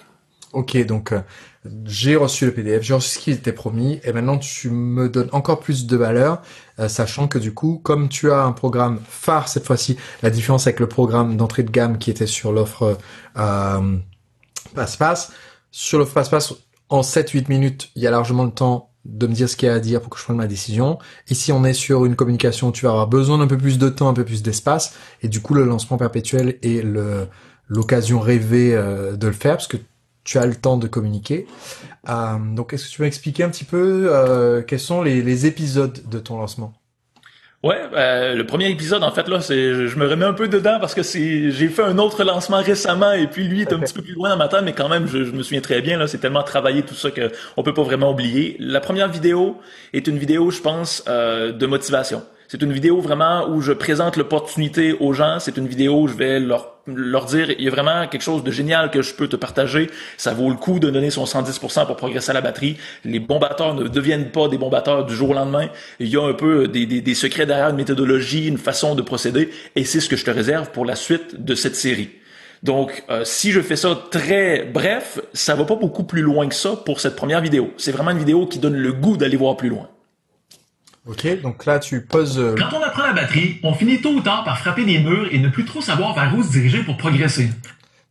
Ok, donc j'ai reçu le PDF, j'ai reçu ce qui était promis, et maintenant tu me donnes encore plus de valeur, sachant que du coup, comme tu as un programme phare cette fois-ci, la différence avec le programme d'entrée de gamme qui était sur l'offre passe-passe, sur l'offre passe-passe, en 7-8 minutes, il y a largement le temps de me dire ce qu'il y a à dire pour que je prenne ma décision. Et si on est sur une communication, tu vas avoir besoin d'un peu plus de temps, un peu plus d'espace. Et du coup, le lancement perpétuel est l'occasion rêvée de le faire parce que tu as le temps de communiquer. Donc, est-ce que tu peux m'expliquer un petit peu quels sont les épisodes de ton lancement? Ouais, le premier épisode, en fait, là, je me remets un peu dedans parce que j'ai fait un autre lancement récemment et puis lui est un petit peu plus loin dans ma tête, mais quand même, je me souviens très bien, là, c'est tellement travaillé tout ça que on peut pas vraiment oublier. La première vidéo est une vidéo, je pense, de motivation. C'est une vidéo vraiment où je présente l'opportunité aux gens. C'est une vidéo où je vais leur dire, il y a vraiment quelque chose de génial que je peux te partager. Ça vaut le coup de donner son 110% pour progresser à la batterie. Les bons batteurs ne deviennent pas des bons batteurs du jour au lendemain. Il y a un peu des secrets derrière une méthodologie, une façon de procéder. Et c'est ce que je te réserve pour la suite de cette série. Donc, si je fais ça très bref, ça va pas beaucoup plus loin que ça pour cette première vidéo. C'est vraiment une vidéo qui donne le goût d'aller voir plus loin. Ok, donc là tu poses... Quand on apprend la batterie, on finit tôt ou tard par frapper des murs et ne plus trop savoir vers où se diriger pour progresser.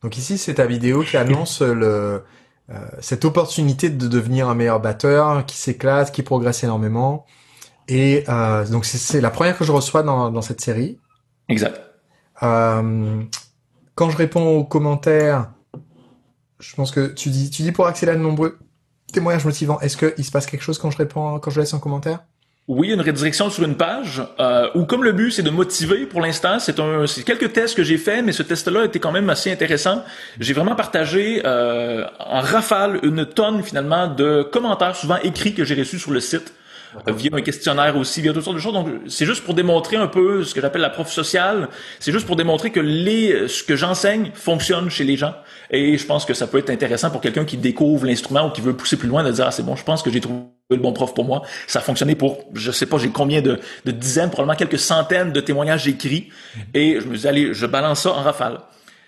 Donc ici c'est ta vidéo qui annonce cette opportunité de devenir un meilleur batteur, qui s'éclate, qui progresse énormément. Et donc c'est la première que je reçois dans cette série. Exact. Quand je réponds aux commentaires, je pense que tu dis pour accéder à de nombreux témoignages motivants, est-ce qu'il se passe quelque chose quand je laisse un commentaire? Oui, une redirection sur une page, où comme le but c'est de motiver pour l'instant, c'est quelques tests que j'ai faits, mais ce test-là était quand même assez intéressant. J'ai vraiment partagé en rafale une tonne finalement de commentaires souvent écrits que j'ai reçus sur le site. Via un questionnaire aussi, via toutes sortes de choses. Donc, c'est juste pour démontrer un peu ce que j'appelle la prof sociale. C'est juste pour démontrer que ce que j'enseigne fonctionne chez les gens. Et je pense que ça peut être intéressant pour quelqu'un qui découvre l'instrument ou qui veut pousser plus loin de dire, ah, c'est bon, je pense que j'ai trouvé le bon prof pour moi. Ça a fonctionné pour, je sais pas, j'ai combien de dizaines, probablement quelques centaines de témoignages écrits. Et je me dis, allez, je balance ça en rafale.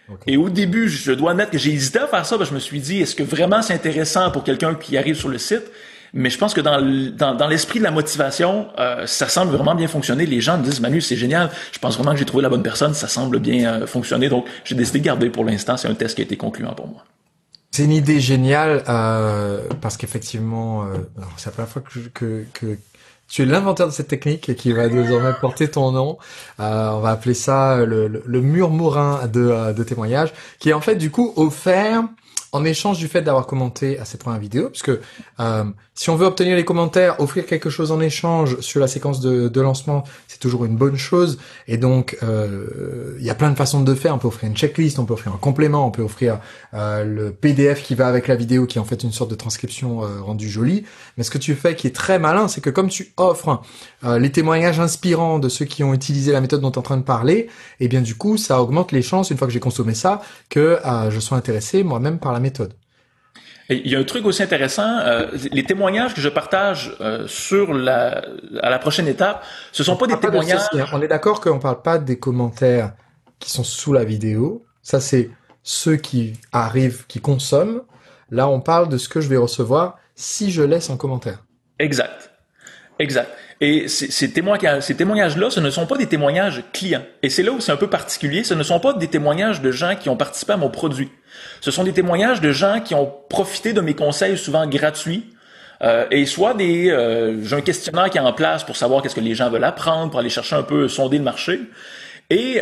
Okay. Et au début, je dois admettre que j'ai hésité à faire ça, parce que je me suis dit, est-ce que vraiment c'est intéressant pour quelqu'un qui arrive sur le site? Mais je pense que dans l'esprit de la motivation, ça semble vraiment bien fonctionner. Les gens me disent, Manu, c'est génial. Je pense vraiment que j'ai trouvé la bonne personne. Ça semble bien fonctionner. Donc, j'ai décidé de garder pour l'instant. C'est un test qui a été concluant pour moi. C'est une idée géniale parce qu'effectivement, c'est la première fois que tu es l'inventeur de cette technique et qui va désormais porter ton nom. On va appeler ça le murmurin de témoignage, qui est en fait du coup offert en échange du fait d'avoir commenté à cette première vidéo, puisque si on veut obtenir les commentaires, offrir quelque chose en échange sur la séquence de lancement, c'est toujours une bonne chose. Et donc, il y a plein de façons de faire. On peut offrir une checklist, on peut offrir un complément, on peut offrir le PDF qui va avec la vidéo, qui est en fait une sorte de transcription rendue jolie. Mais ce que tu fais, qui est très malin, c'est que comme tu offres les témoignages inspirants de ceux qui ont utilisé la méthode dont tu es en train de parler, et bien du coup, ça augmente les chances, une fois que j'ai consommé ça, que je sois intéressé moi-même par la méthode. Et il y a un truc aussi intéressant, les témoignages que je partage à la prochaine étape, ce sont pas des témoignages... On est d'accord qu'on parle pas des commentaires qui sont sous la vidéo. Ça, c'est ceux qui arrivent, qui consomment. Là, on parle de ce que je vais recevoir si je laisse un commentaire. Exact. Et ces témoignages-là, ce ne sont pas des témoignages clients. Et c'est là où c'est un peu particulier. Ce ne sont pas des témoignages de gens qui ont participé à mon produit. Ce sont des témoignages de gens qui ont profité de mes conseils, souvent gratuits. Et soit j'ai un questionnaire qui est en place pour savoir qu'est-ce que les gens veulent apprendre, pour aller chercher un peu sonder le marché. Et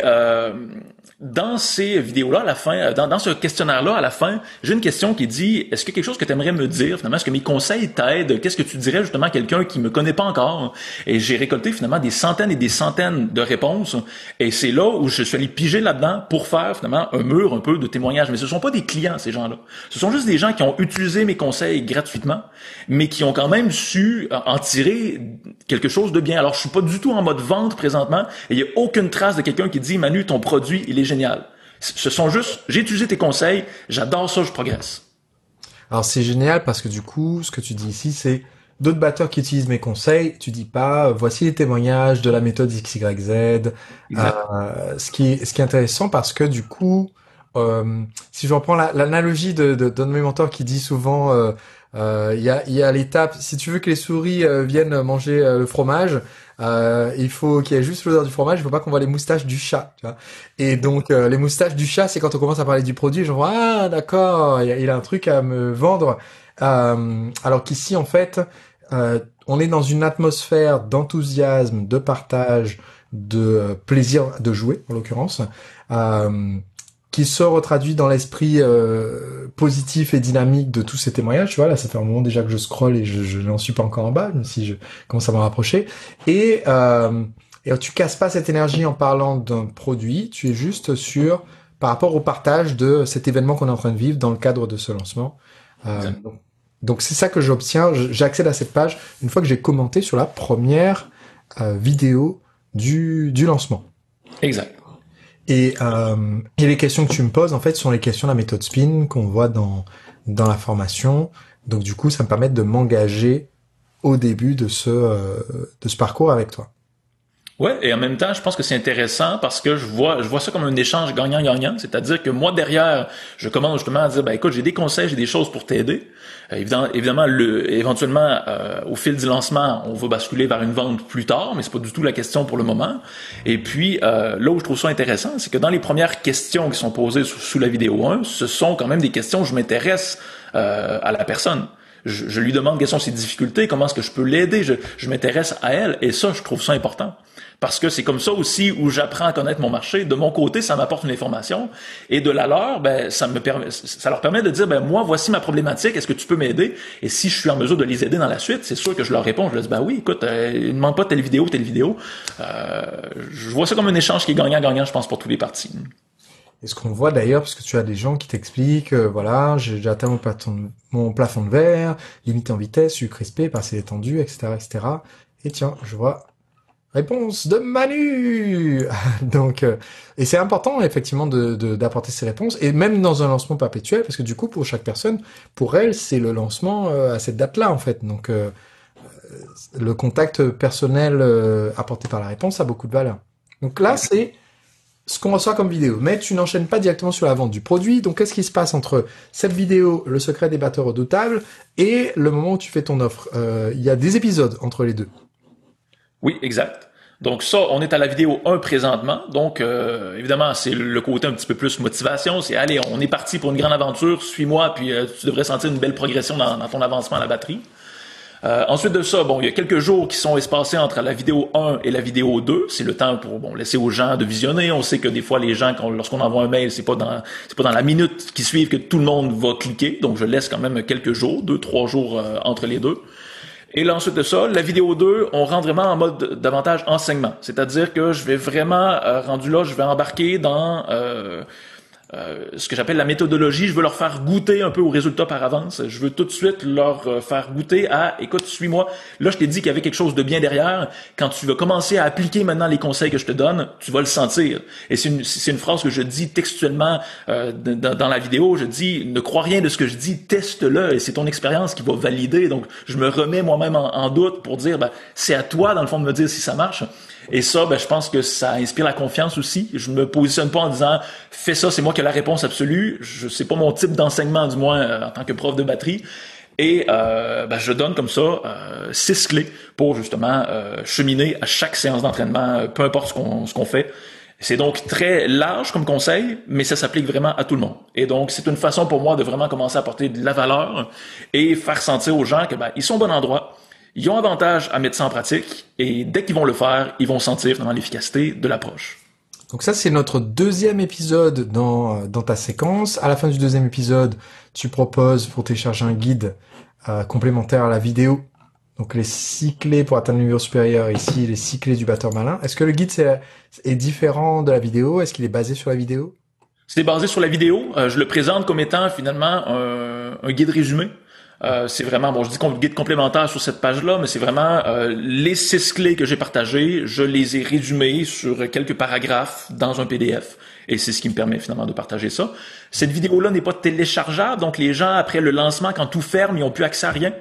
dans ces vidéos-là, à la fin, dans ce questionnaire-là, à la fin, j'ai une question qui dit, est-ce que quelque chose que tu aimerais me dire, finalement, est-ce que mes conseils t'aident? Qu'est-ce que tu dirais justement à quelqu'un qui me connaît pas encore? Et j'ai récolté finalement des centaines et des centaines de réponses. Et c'est là où je suis allé piger là-dedans pour faire finalement un mur un peu de témoignages. Mais ce sont pas des clients, ces gens-là. Ce sont juste des gens qui ont utilisé mes conseils gratuitement, mais qui ont quand même su en tirer quelque chose de bien. Alors, je suis pas du tout en mode vente présentement, et il y a aucune trace de quelqu'un qui dit, Manu, ton produit, il est génial. Ce sont juste, j'ai utilisé tes conseils, j'adore ça, je progresse. Alors c'est génial parce que du coup, ce que tu dis ici, c'est d'autres batteurs qui utilisent mes conseils. Tu dis pas, voici les témoignages de la méthode XYZ. Ce qui est intéressant parce que du coup, si je reprends l'analogie d'un de mes mentors qui dit souvent, il y a l'étape, si tu veux que les souris viennent manger le fromage, il faut qu'il y ait juste l'odeur du fromage, il faut pas qu'on voit les moustaches du chat, tu vois. Et donc les moustaches du chat, c'est quand on commence à parler du produit, je vois, ah d'accord, il a un truc à me vendre Alors qu'ici, en fait, on est dans une atmosphère d'enthousiasme, de partage, de plaisir de jouer, en l'occurrence, qui se retraduit dans l'esprit positif et dynamique de tous ces témoignages. Tu vois, là, ça fait un moment déjà que je scrolle et je n'en suis pas encore en bas, même si je commence à m'en rapprocher. Et tu casses pas cette énergie en parlant d'un produit, tu es juste par rapport au partage de cet événement qu'on est en train de vivre dans le cadre de ce lancement. Donc c'est ça que j'obtiens. J'accède à cette page une fois que j'ai commenté sur la première vidéo du lancement. Exact. Et les questions que tu me poses, en fait, sont les questions de la méthode SPIN qu'on voit dans la formation. Donc du coup, ça me permet de m'engager au début de ce parcours avec toi. Ouais, et en même temps, je pense que c'est intéressant parce que je vois ça comme un échange gagnant-gagnant. C'est-à-dire que moi, derrière, je commence justement à dire, écoute, j'ai des conseils, j'ai des choses pour t'aider. Évidemment, éventuellement, au fil du lancement, on va basculer vers une vente plus tard, mais c'est pas du tout la question pour le moment. Et puis, là où je trouve ça intéressant, c'est que dans les premières questions qui sont posées sous la vidéo 1, ce sont quand même des questions où je m'intéresse à la personne. Je lui demande quelles sont ses difficultés, comment est-ce que je peux l'aider, je m'intéresse à elle, et ça, je trouve ça important. Parce que c'est comme ça aussi où j'apprends à connaître mon marché. De mon côté, ça m'apporte une information. Et de la leur, ça leur permet de dire, moi, voici ma problématique, est-ce que tu peux m'aider? Et si je suis en mesure de les aider dans la suite, c'est sûr que je leur réponds. Je leur dis, oui, écoute, ne demande pas telle vidéo. Je vois ça comme un échange qui est gagnant-gagnant, je pense, pour tous les parties. Et ce qu'on voit d'ailleurs, parce que tu as des gens qui t'expliquent, voilà, j'ai atteint mon plafond de verre, limité en vitesse, sucre crispé, passé étendu, etc., etc. Et tiens, je vois réponse de Manu. Donc, et c'est important effectivement d'apporter ces réponses, et même dans un lancement perpétuel, parce que du coup, pour chaque personne, pour elle, c'est le lancement à cette date-là en fait. Donc, le contact personnel apporté par la réponse a beaucoup de valeur. Donc là, c'est ce qu'on reçoit comme vidéo, mais tu n'enchaînes pas directement sur la vente du produit. Donc, qu'est-ce qui se passe entre cette vidéo, le secret des batteurs redoutables, et le moment où tu fais ton offre? Il y a des épisodes entre les deux. Oui, exact. Donc ça, on est à la vidéo 1 présentement. Donc, évidemment, c'est le côté un petit peu plus motivation. C'est, allez, on est parti pour une grande aventure, suis-moi, puis tu devrais sentir une belle progression dans ton avancement à la batterie. Ensuite de ça, il y a quelques jours qui sont espacés entre la vidéo 1 et la vidéo 2. C'est le temps pour laisser aux gens de visionner. On sait que des fois, les gens, lorsqu'on envoie un mail, c'est pas dans la minute qui suit que tout le monde va cliquer. Donc, je laisse quand même quelques jours, 2-3 jours entre les deux. Et là, ensuite de ça, la vidéo 2, on rentre vraiment en mode davantage enseignement. C'est-à-dire que je vais vraiment, rendu là, je vais embarquer dans ce que j'appelle la méthodologie. Je veux leur faire goûter un peu aux résultats par avance. Je veux tout de suite leur faire goûter à, écoute, suis-moi. Là, je t'ai dit qu'il y avait quelque chose de bien derrière. Quand tu vas commencer à appliquer maintenant les conseils que je te donne, tu vas le sentir. Et c'est une phrase que je dis textuellement dans la vidéo. Je dis, ne crois rien de ce que je dis, teste-le. Et c'est ton expérience qui va valider. Donc, je me remets moi-même en doute pour dire, c'est à toi, dans le fond, de me dire si ça marche. Et ça, je pense que ça inspire la confiance aussi. Je me positionne pas en disant fais ça, c'est moi qui ai la réponse absolue. C'est pas mon type d'enseignement, du moins en tant que prof de batterie. Et je donne comme ça 6 clés pour justement cheminer à chaque séance d'entraînement, peu importe ce qu'on fait. C'est donc très large comme conseil, mais ça s'applique vraiment à tout le monde. Et donc, c'est une façon pour moi de vraiment commencer à apporter de la valeur et faire sentir aux gens que ils sont au bon endroit. Ils ont avantage à mettre ça en pratique et dès qu'ils vont le faire, ils vont sentir vraiment l'efficacité de l'approche. Donc ça, c'est notre deuxième épisode dans ta séquence. À la fin du deuxième épisode, tu proposes pour télécharger un guide complémentaire à la vidéo. Donc les 6 clés pour atteindre le niveau supérieur, ici les 6 clés du batteur malin. Est-ce que le guide est différent de la vidéo? Est-ce qu'il est basé sur la vidéo? C'est basé sur la vidéo. Je le présente comme étant finalement un guide résumé. C'est vraiment, je dis guide complémentaire sur cette page-là, mais c'est vraiment les 6 clés que j'ai partagées, je les ai résumées sur quelques paragraphes dans un PDF, et c'est ce qui me permet finalement de partager ça. Cette vidéo-là n'est pas téléchargeable, donc les gens, après le lancement, quand tout ferme, ils n'ont plus accès à rien.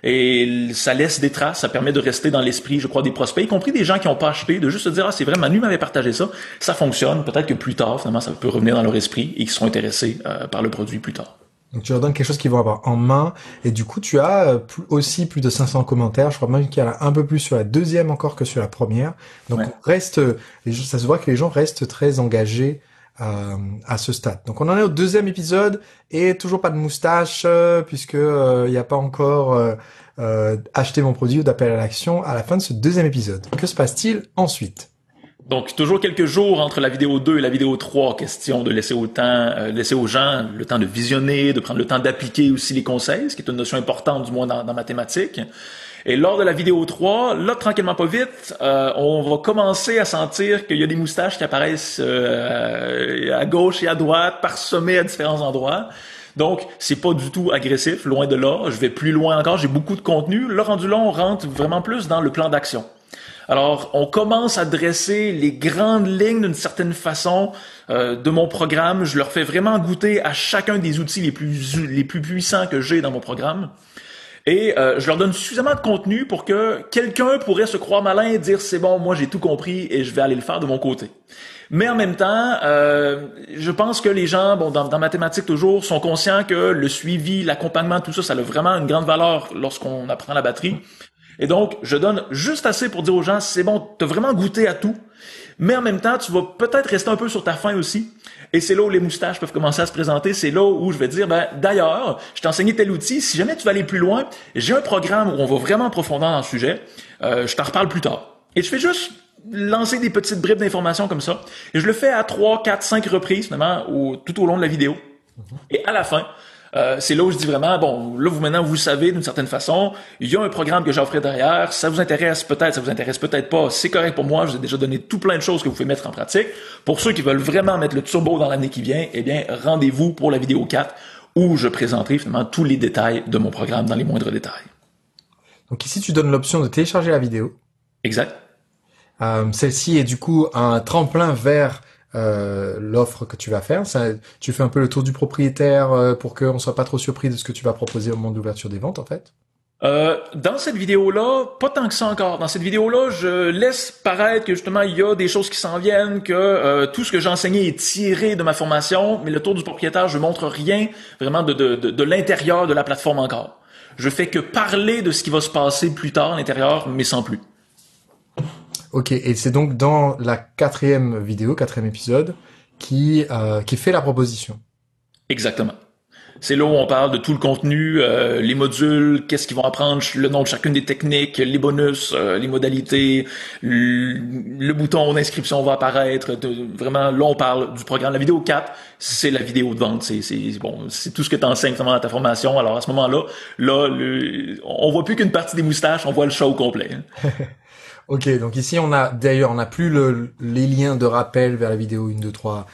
Et ça laisse des traces, ça permet de rester dans l'esprit, je crois, des prospects, y compris des gens qui n'ont pas acheté, de juste se dire, c'est vrai, Manu m'avait partagé ça, ça fonctionne, peut-être que plus tard, finalement, ça peut revenir dans leur esprit et qu'ils seront intéressés par le produit plus tard. Donc tu leur donnes quelque chose qu'ils vont avoir en main, et du coup tu as aussi plus de 500 commentaires. Je crois même qu'il y en a un peu plus sur la deuxième encore que sur la première. Donc on reste, ça se voit que les gens restent très engagés à ce stade. Donc on en est au deuxième épisode et toujours pas de moustache puisque il n'y a pas encore acheté mon produit ou d'appel à l'action à la fin de ce deuxième épisode. Que se passe-t-il ensuite? Donc, toujours quelques jours entre la vidéo 2 et la vidéo 3, question de laisser aux gens le temps de visionner, de prendre le temps d'appliquer aussi les conseils, ce qui est une notion importante, du moins dans ma thématique. Et lors de la vidéo 3, là, tranquillement pas vite, on va commencer à sentir qu'il y a des moustaches qui apparaissent à gauche et à droite, parsemées à différents endroits. Donc, c'est pas du tout agressif, loin de là. Je vais plus loin encore, j'ai beaucoup de contenu. Là, rendu là, on rentre vraiment plus dans le plan d'action. Alors, on commence à dresser les grandes lignes d'une certaine façon de mon programme. Je leur fais vraiment goûter à chacun des outils les plus puissants que j'ai dans mon programme. Et je leur donne suffisamment de contenu pour que quelqu'un pourrait se croire malin et dire « c'est bon, moi j'ai tout compris et je vais aller le faire de mon côté ». Mais en même temps, je pense que les gens, dans ma thématique toujours, sont conscients que le suivi, l'accompagnement, tout ça, ça a vraiment une grande valeur lorsqu'on apprend la batterie. Et donc, je donne juste assez pour dire aux gens, c'est bon, t'as vraiment goûté à tout, mais en même temps, tu vas peut-être rester un peu sur ta faim aussi. Et c'est là où les moustaches peuvent commencer à se présenter. C'est là où je vais dire, d'ailleurs, je t'ai enseigné tel outil. Si jamais tu veux aller plus loin, j'ai un programme où on va vraiment en profondeur dans le sujet. Je t'en reparle plus tard. Et je fais juste lancer des petites bribes d'informations comme ça. Et je le fais à 3, 4, 5 reprises, finalement, tout au long de la vidéo. Et à la fin, c'est là où je dis vraiment, bon, là, maintenant, vous savez d'une certaine façon, il y a un programme que j'offre derrière, ça vous intéresse peut-être pas, c'est correct pour moi, je vous ai déjà donné tout plein de choses que vous pouvez mettre en pratique. Pour ceux qui veulent vraiment mettre le turbo dans l'année qui vient, eh bien, rendez-vous pour la vidéo 4 où je présenterai finalement tous les détails de mon programme dans les moindres détails. Donc ici, tu donnes l'option de télécharger la vidéo. Exact. Celle-ci est du coup un tremplin vers l'offre que tu vas faire. Ça, tu fais un peu le tour du propriétaire pour qu'on soit pas trop surpris de ce que tu vas proposer au moment d'ouverture des ventes, en fait. Dans cette vidéo-là, pas tant que ça encore. Dans cette vidéo-là, je laisse paraître que justement, il y a des choses qui s'en viennent, que tout ce que j'ai enseigné est tiré de ma formation, mais le tour du propriétaire, je montre rien vraiment de l'intérieur de la plateforme encore. Je fais que parler de ce qui va se passer plus tard à l'intérieur, mais sans plus. Ok, et c'est donc dans la quatrième épisode, qui fait la proposition. Exactement. C'est là où on parle de tout le contenu, les modules, qu'est-ce qu'ils vont apprendre, le nom de chacune des techniques, les bonus, les modalités, le bouton d'inscription va apparaître. Vraiment, là, on parle du programme. La vidéo 4, c'est la vidéo de vente. C'est tout ce que tu enseignes vraiment dans ta formation. Alors, à ce moment-là, on voit plus qu'une partie des moustaches, on voit le show complet. Ok, donc ici, on a plus les liens de rappel vers la vidéo 1, 2, 3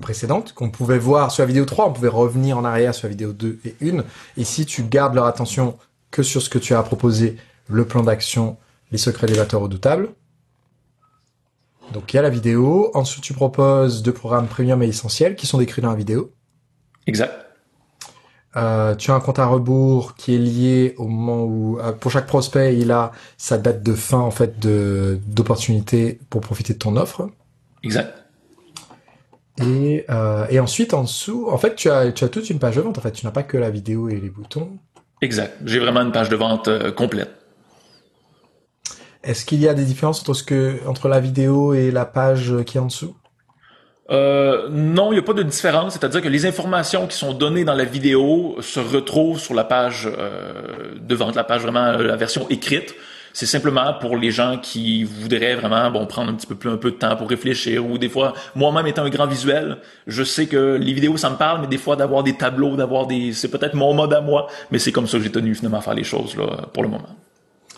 précédente qu'on pouvait voir sur la vidéo 3, on pouvait revenir en arrière sur la vidéo 2 et 1. Ici, tu gardes leur attention que sur ce que tu as proposé, le plan d'action, les secrets d'élévateurs redoutables. Donc, il y a la vidéo. Ensuite, tu proposes 2 programmes premium et essentiels qui sont décrits dans la vidéo. Exact. Tu as un compte à rebours qui est lié au moment où, pour chaque prospect, il a sa date de fin, en fait, d'opportunité pour profiter de ton offre. Exact. Et ensuite, en dessous, en fait, tu as toute une page de vente. En fait, tu n'as pas que la vidéo et les boutons. Exact. J'ai vraiment une page de vente complète. Est-ce qu'il y a des différences entre la vidéo et la page qui est en dessous? Non, il n'y a pas de différence. C'est-à-dire que les informations qui sont données dans la vidéo se retrouvent sur la page de vente, la page vraiment, la version écrite. C'est simplement pour les gens qui voudraient vraiment prendre un peu de temps pour réfléchir, ou des fois, moi-même étant un grand visuel, je sais que les vidéos ça me parle, mais des fois d'avoir des tableaux, c'est peut-être mon mode à moi, mais c'est comme ça que j'ai tenu finalement à faire les choses là pour le moment.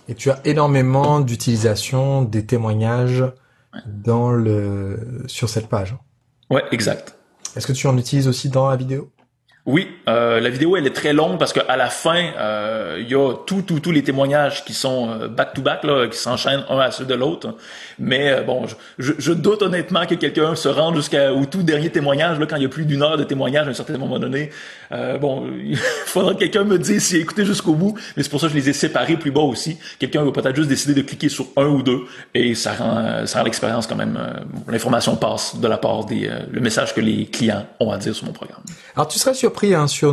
Et tu as énormément d'utilisation des témoignages sur cette page. Ouais, exact. Est-ce que tu en utilises aussi dans la vidéo? Oui, la vidéo elle est très longue parce qu'à la fin il y a tous les témoignages qui sont back to back là, qui s'enchaînent un à ceux de l'autre. Mais je doute honnêtement que quelqu'un se rende jusqu'au tout dernier témoignage là quand il y a plus d'1 heure de témoignage à un certain moment donné. Il faudra que quelqu'un me dise s'il a écouté jusqu'au bout. Mais c'est pour ça que je les ai séparés plus bas aussi. Quelqu'un va peut-être juste décider de cliquer sur un ou deux et ça rend l'expérience quand même. L'information passe de la part le message que les clients ont à dire sur mon programme. Alors tu serais surpris sur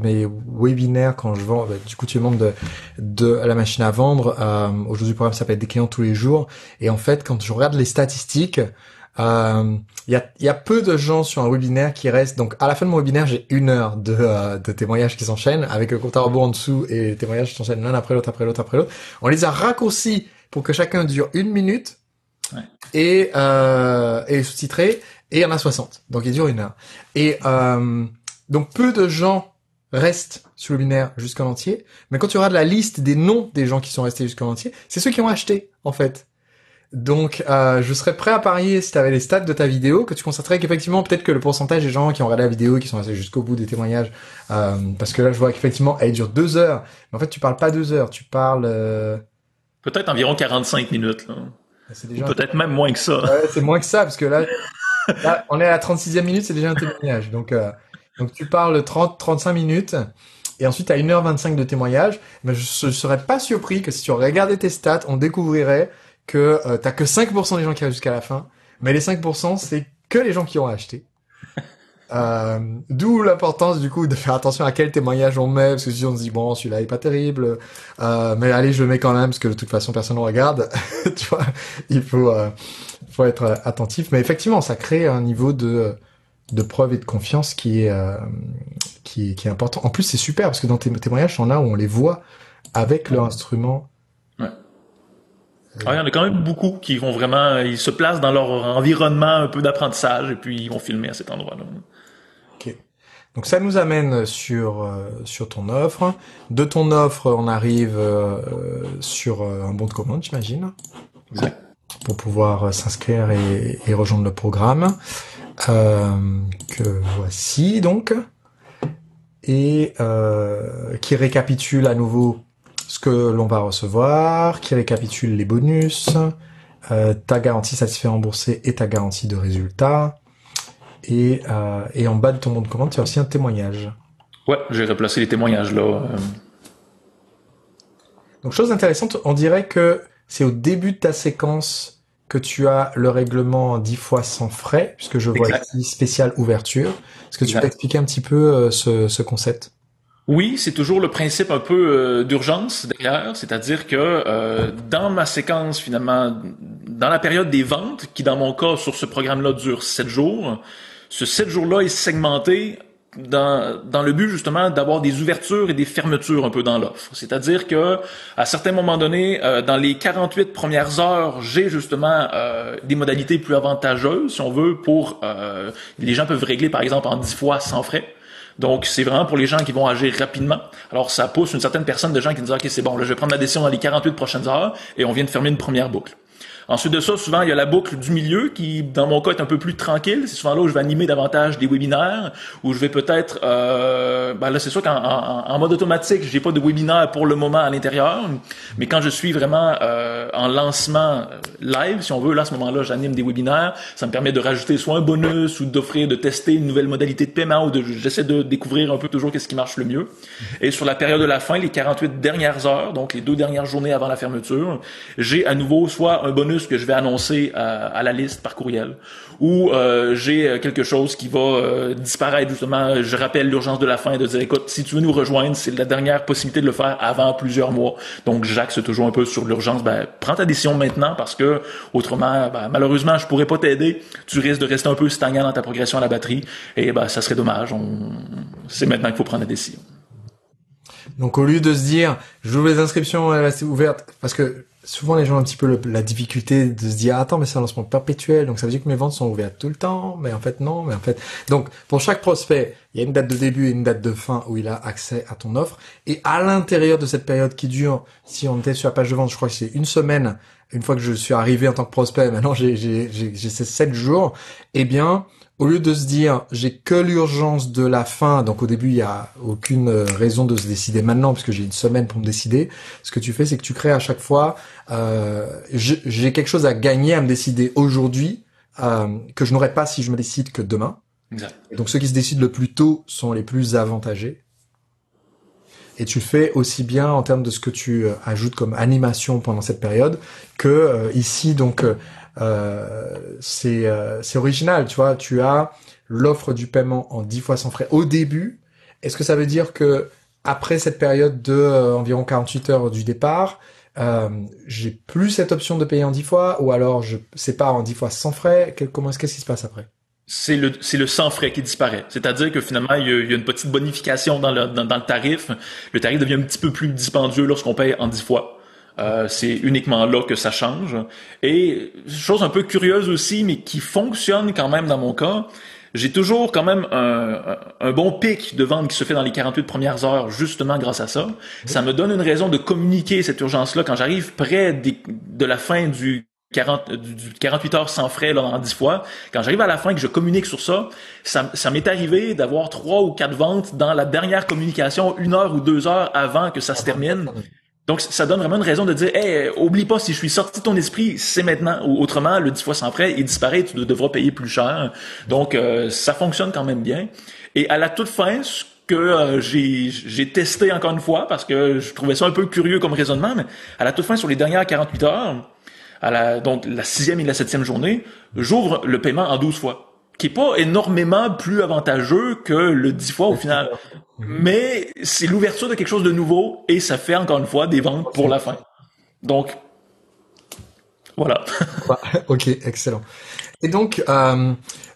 mes webinaires quand je vends, du coup tu montres de la machine à vendre. Aujourd'hui le programme s'appelle des clients tous les jours et en fait quand je regarde les statistiques, Il y a peu de gens sur un webinaire qui restent. Donc, à la fin de mon webinaire, j'ai 1 heure de témoignages qui s'enchaînent avec le compte à rebours en dessous et les témoignages qui s'enchaînent l'un après l'autre, après l'autre, après l'autre. On les a raccourcis pour que chacun dure 1 minute. Ouais. Et sous-titré. Et il y en a 60. Donc, il dure 1 heure. Et, donc, peu de gens restent sur le webinaire jusqu'en entier. Mais quand tu auras de la liste des noms des gens qui sont restés jusqu'en entier, c'est ceux qui ont acheté, en fait. Donc, je serais prêt à parier, si tu avais les stats de ta vidéo, que tu constaterais qu'effectivement, peut-être que le pourcentage des gens qui ont regardé la vidéo et qui sont restés jusqu'au bout des témoignages, parce que là, je vois qu'effectivement, elle dure 2 heures. Mais en fait, tu parles pas 2 heures, tu parles... Peut-être environ 45 minutes, là. C'est déjà Peut-être même moins que ça. Ouais, c'est moins que ça, parce que là, on est à la 36e minute, c'est déjà un témoignage. Donc tu parles 30-35 minutes, et ensuite, à 1h25 de témoignage. Mais je serais pas surpris que si tu regardais tes stats, on découvrirait que t'as que 5% des gens qui arrivent jusqu'à la fin, mais les 5%, c'est que les gens qui ont acheté. D'où l'importance du coup de faire attention à quel témoignage on met, parce que si on se dit bon celui-là est pas terrible, mais allez je le mets quand même parce que de toute façon personne ne regarde, tu vois, il faut être attentif. Mais effectivement ça crée un niveau de preuve et de confiance qui est important. En plus c'est super parce que dans tes témoignages t'en as où on les voit avec leur instrument. Il y en a quand même beaucoup qui vont vraiment, ils se placent dans leur environnement un peu d'apprentissage et puis ils vont filmer à cet endroit-là. Ok. Donc ça nous amène sur ton offre. De ton offre, on arrive sur un bon de commande, j'imagine. Exact. Pour pouvoir s'inscrire et rejoindre le programme. Que voici donc. Et qui récapitule à nouveau ce que l'on va recevoir, qui récapitule les bonus, ta garantie satisfait remboursé et ta garantie de résultat. Et en bas de ton bon de commande, tu as aussi un témoignage. Ouais, j'ai replacé les témoignages là. Donc, chose intéressante, on dirait que c'est au début de ta séquence que tu as le règlement 10 fois sans frais, puisque je vois ici spécial ouverture. Est-ce que tu peux expliquer un petit peu ce concept? Oui, c'est toujours le principe un peu d'urgence derrière, c'est-à-dire que dans ma séquence finalement, dans la période des ventes, qui dans mon cas sur ce programme-là dure 7 jours, ce 7 jours-là est segmenté dans le but justement d'avoir des ouvertures et des fermetures un peu dans l'offre. C'est-à-dire que à certains moments donnés, dans les 48 premières heures, j'ai justement des modalités plus avantageuses, si on veut, pour les gens peuvent régler par exemple en 10 fois sans frais. Donc, c'est vraiment pour les gens qui vont agir rapidement. Alors, ça pousse une certaine personne de gens qui disent « OK, c'est bon, là, je vais prendre ma décision dans les 48 prochaines heures » et on vient de fermer une première boucle. Ensuite de ça, souvent, il y a la boucle du milieu qui, dans mon cas, est un peu plus tranquille. C'est souvent là où je vais animer davantage des webinaires, où je vais peut-être... là, c'est sûr qu'en mode automatique, j'ai pas de webinaire pour le moment à l'intérieur, mais quand je suis vraiment en lancement live, si on veut, là, à ce moment-là, j'anime des webinaires. Ça me permet de rajouter soit un bonus ou de tester une nouvelle modalité de paiement ou j'essaie de découvrir un peu toujours qu'est-ce qui marche le mieux. Et sur la période de la fin, les 48 dernières heures, donc les 2 dernières journées avant la fermeture, j'ai à nouveau soit un bonus que je vais annoncer à la liste par courriel, ou j'ai quelque chose qui va disparaître justement. Je rappelle l'urgence de la fin et de dire écoute, si tu veux nous rejoindre, c'est la dernière possibilité de le faire avant plusieurs mois. Donc j'axe toujours un peu sur l'urgence. Prends ta décision maintenant parce que autrement, malheureusement, je pourrais pas t'aider. Tu risques de rester un peu stagnant dans ta progression à la batterie et ça serait dommage. C'est maintenant qu'il faut prendre la décision. Donc au lieu de se dire j'ouvre les inscriptions, elle reste ouverte, parce que souvent les gens ont un petit peu la difficulté de se dire attends mais c'est un lancement perpétuel donc ça veut dire que mes ventes sont ouvertes tout le temps, mais en fait non, donc pour chaque prospect il y a une date de début et une date de fin où il a accès à ton offre, et à l'intérieur de cette période qui dure, si on était sur la page de vente, je crois que c'est 1 semaine, une fois que je suis arrivé en tant que prospect, maintenant j'ai ces 7 jours, eh bien au lieu de se dire j'ai que l'urgence de la fin, donc au début il y a aucune raison de se décider maintenant parce que j'ai 1 semaine pour me décider, ce que tu fais c'est que tu crées à chaque fois j'ai quelque chose à gagner à me décider aujourd'hui que je n'aurais pas si je me décide que demain. Exact. Et donc ceux qui se décident le plus tôt sont les plus avantagés. Et tu fais aussi bien en termes de ce que tu ajoutes comme animation pendant cette période que ici donc c'est original, tu vois, tu as l'offre du paiement en 10 fois sans frais au début. Est-ce que ça veut dire que après cette période de environ 48 heures du départ, j'ai plus cette option de payer en 10 fois, ou alors je sépare en 10 fois sans frais. Qu'est-ce qui se passe après? C'est le sans frais qui disparaît. C'est-à-dire que finalement, il y a une petite bonification dans le tarif. Le tarif devient un petit peu plus dispendieux lorsqu'on paye en 10 fois. C'est uniquement là que ça change. Et chose un peu curieuse aussi, mais qui fonctionne quand même dans mon cas, j'ai toujours quand même un bon pic de vente qui se fait dans les 48 premières heures, justement grâce à ça. Ça me donne une raison de communiquer cette urgence-là quand j'arrive près de la fin du 48 heures sans frais là, en 10 fois. Quand j'arrive à la fin et que je communique sur ça m'est arrivé d'avoir 3 ou 4 ventes dans la dernière communication, 1 heure ou 2 heures avant que ça se termine. Donc, ça donne vraiment une raison de dire, hey, oublie pas, si je suis sorti de ton esprit, c'est maintenant. Ou autrement, le 10 fois sans frais, il disparaît, tu devras payer plus cher. Donc, ça fonctionne quand même bien. Et à la toute fin, ce que j'ai testé encore une fois, parce que je trouvais ça un peu curieux comme raisonnement, mais à la toute fin, sur les dernières 48 heures, donc la 6e et la 7e journée, j'ouvre le paiement en 12 fois, qui est pas énormément plus avantageux que le 10 fois au final. Mais c'est l'ouverture de quelque chose de nouveau et ça fait encore une fois des ventes pour la fin. Donc, voilà. Ok, excellent. Et donc,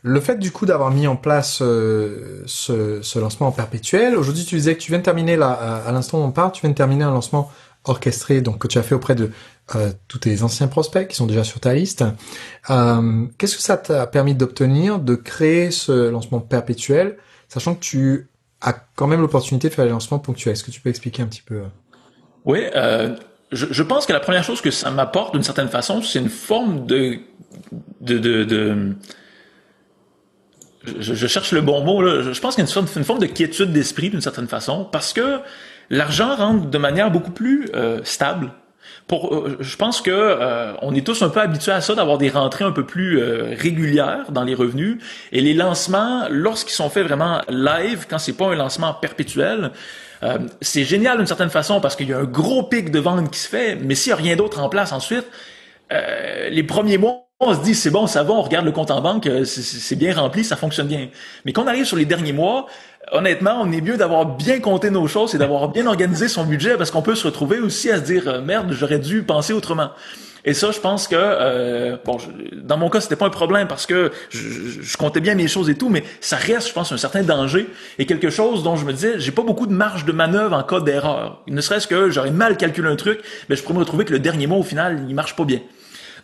le fait du coup d'avoir mis en place ce lancement en perpétuel, aujourd'hui tu disais que tu viens de terminer, là, à l'instant où on parle, tu viens de terminer un lancement orchestré, donc que tu as fait auprès de tous tes anciens prospects qui sont déjà sur ta liste. Qu'est-ce que ça t'a permis d'obtenir, de créer ce lancement perpétuel, sachant que tu as quand même l'opportunité de faire les lancements ponctuels? Est-ce que tu peux expliquer un petit peu? Oui, je pense que la première chose que ça m'apporte d'une certaine façon, c'est une forme je cherche le bon mot là. Je pense qu'il y a une forme de quiétude d'esprit d'une certaine façon, parce que l'argent rentre de manière beaucoup plus stable. Je pense que on est tous un peu habitués à ça, d'avoir des rentrées un peu plus régulières dans les revenus. Et les lancements, lorsqu'ils sont faits vraiment live, quand c'est pas un lancement perpétuel, c'est génial d'une certaine façon parce qu'il y a un gros pic de vente qui se fait. Mais s'il y a rien d'autre en place ensuite, les premiers mois, on se dit c'est bon, ça va, on regarde le compte en banque, c'est bien rempli, ça fonctionne bien. Mais quand on arrive sur les derniers mois, honnêtement, on est mieux d'avoir bien compté nos choses et d'avoir bien organisé son budget, parce qu'on peut se retrouver aussi à se dire merde, j'aurais dû penser autrement. Et ça, je pense que dans mon cas, c'était pas un problème parce que je comptais bien mes choses et tout, mais ça reste, je pense, un certain danger et quelque chose dont je me disais, j'ai pas beaucoup de marge de manœuvre en cas d'erreur. Ne serait-ce que j'aurais mal calculé un truc, mais je pourrais me retrouver que le dernier mois, au final, il marche pas bien.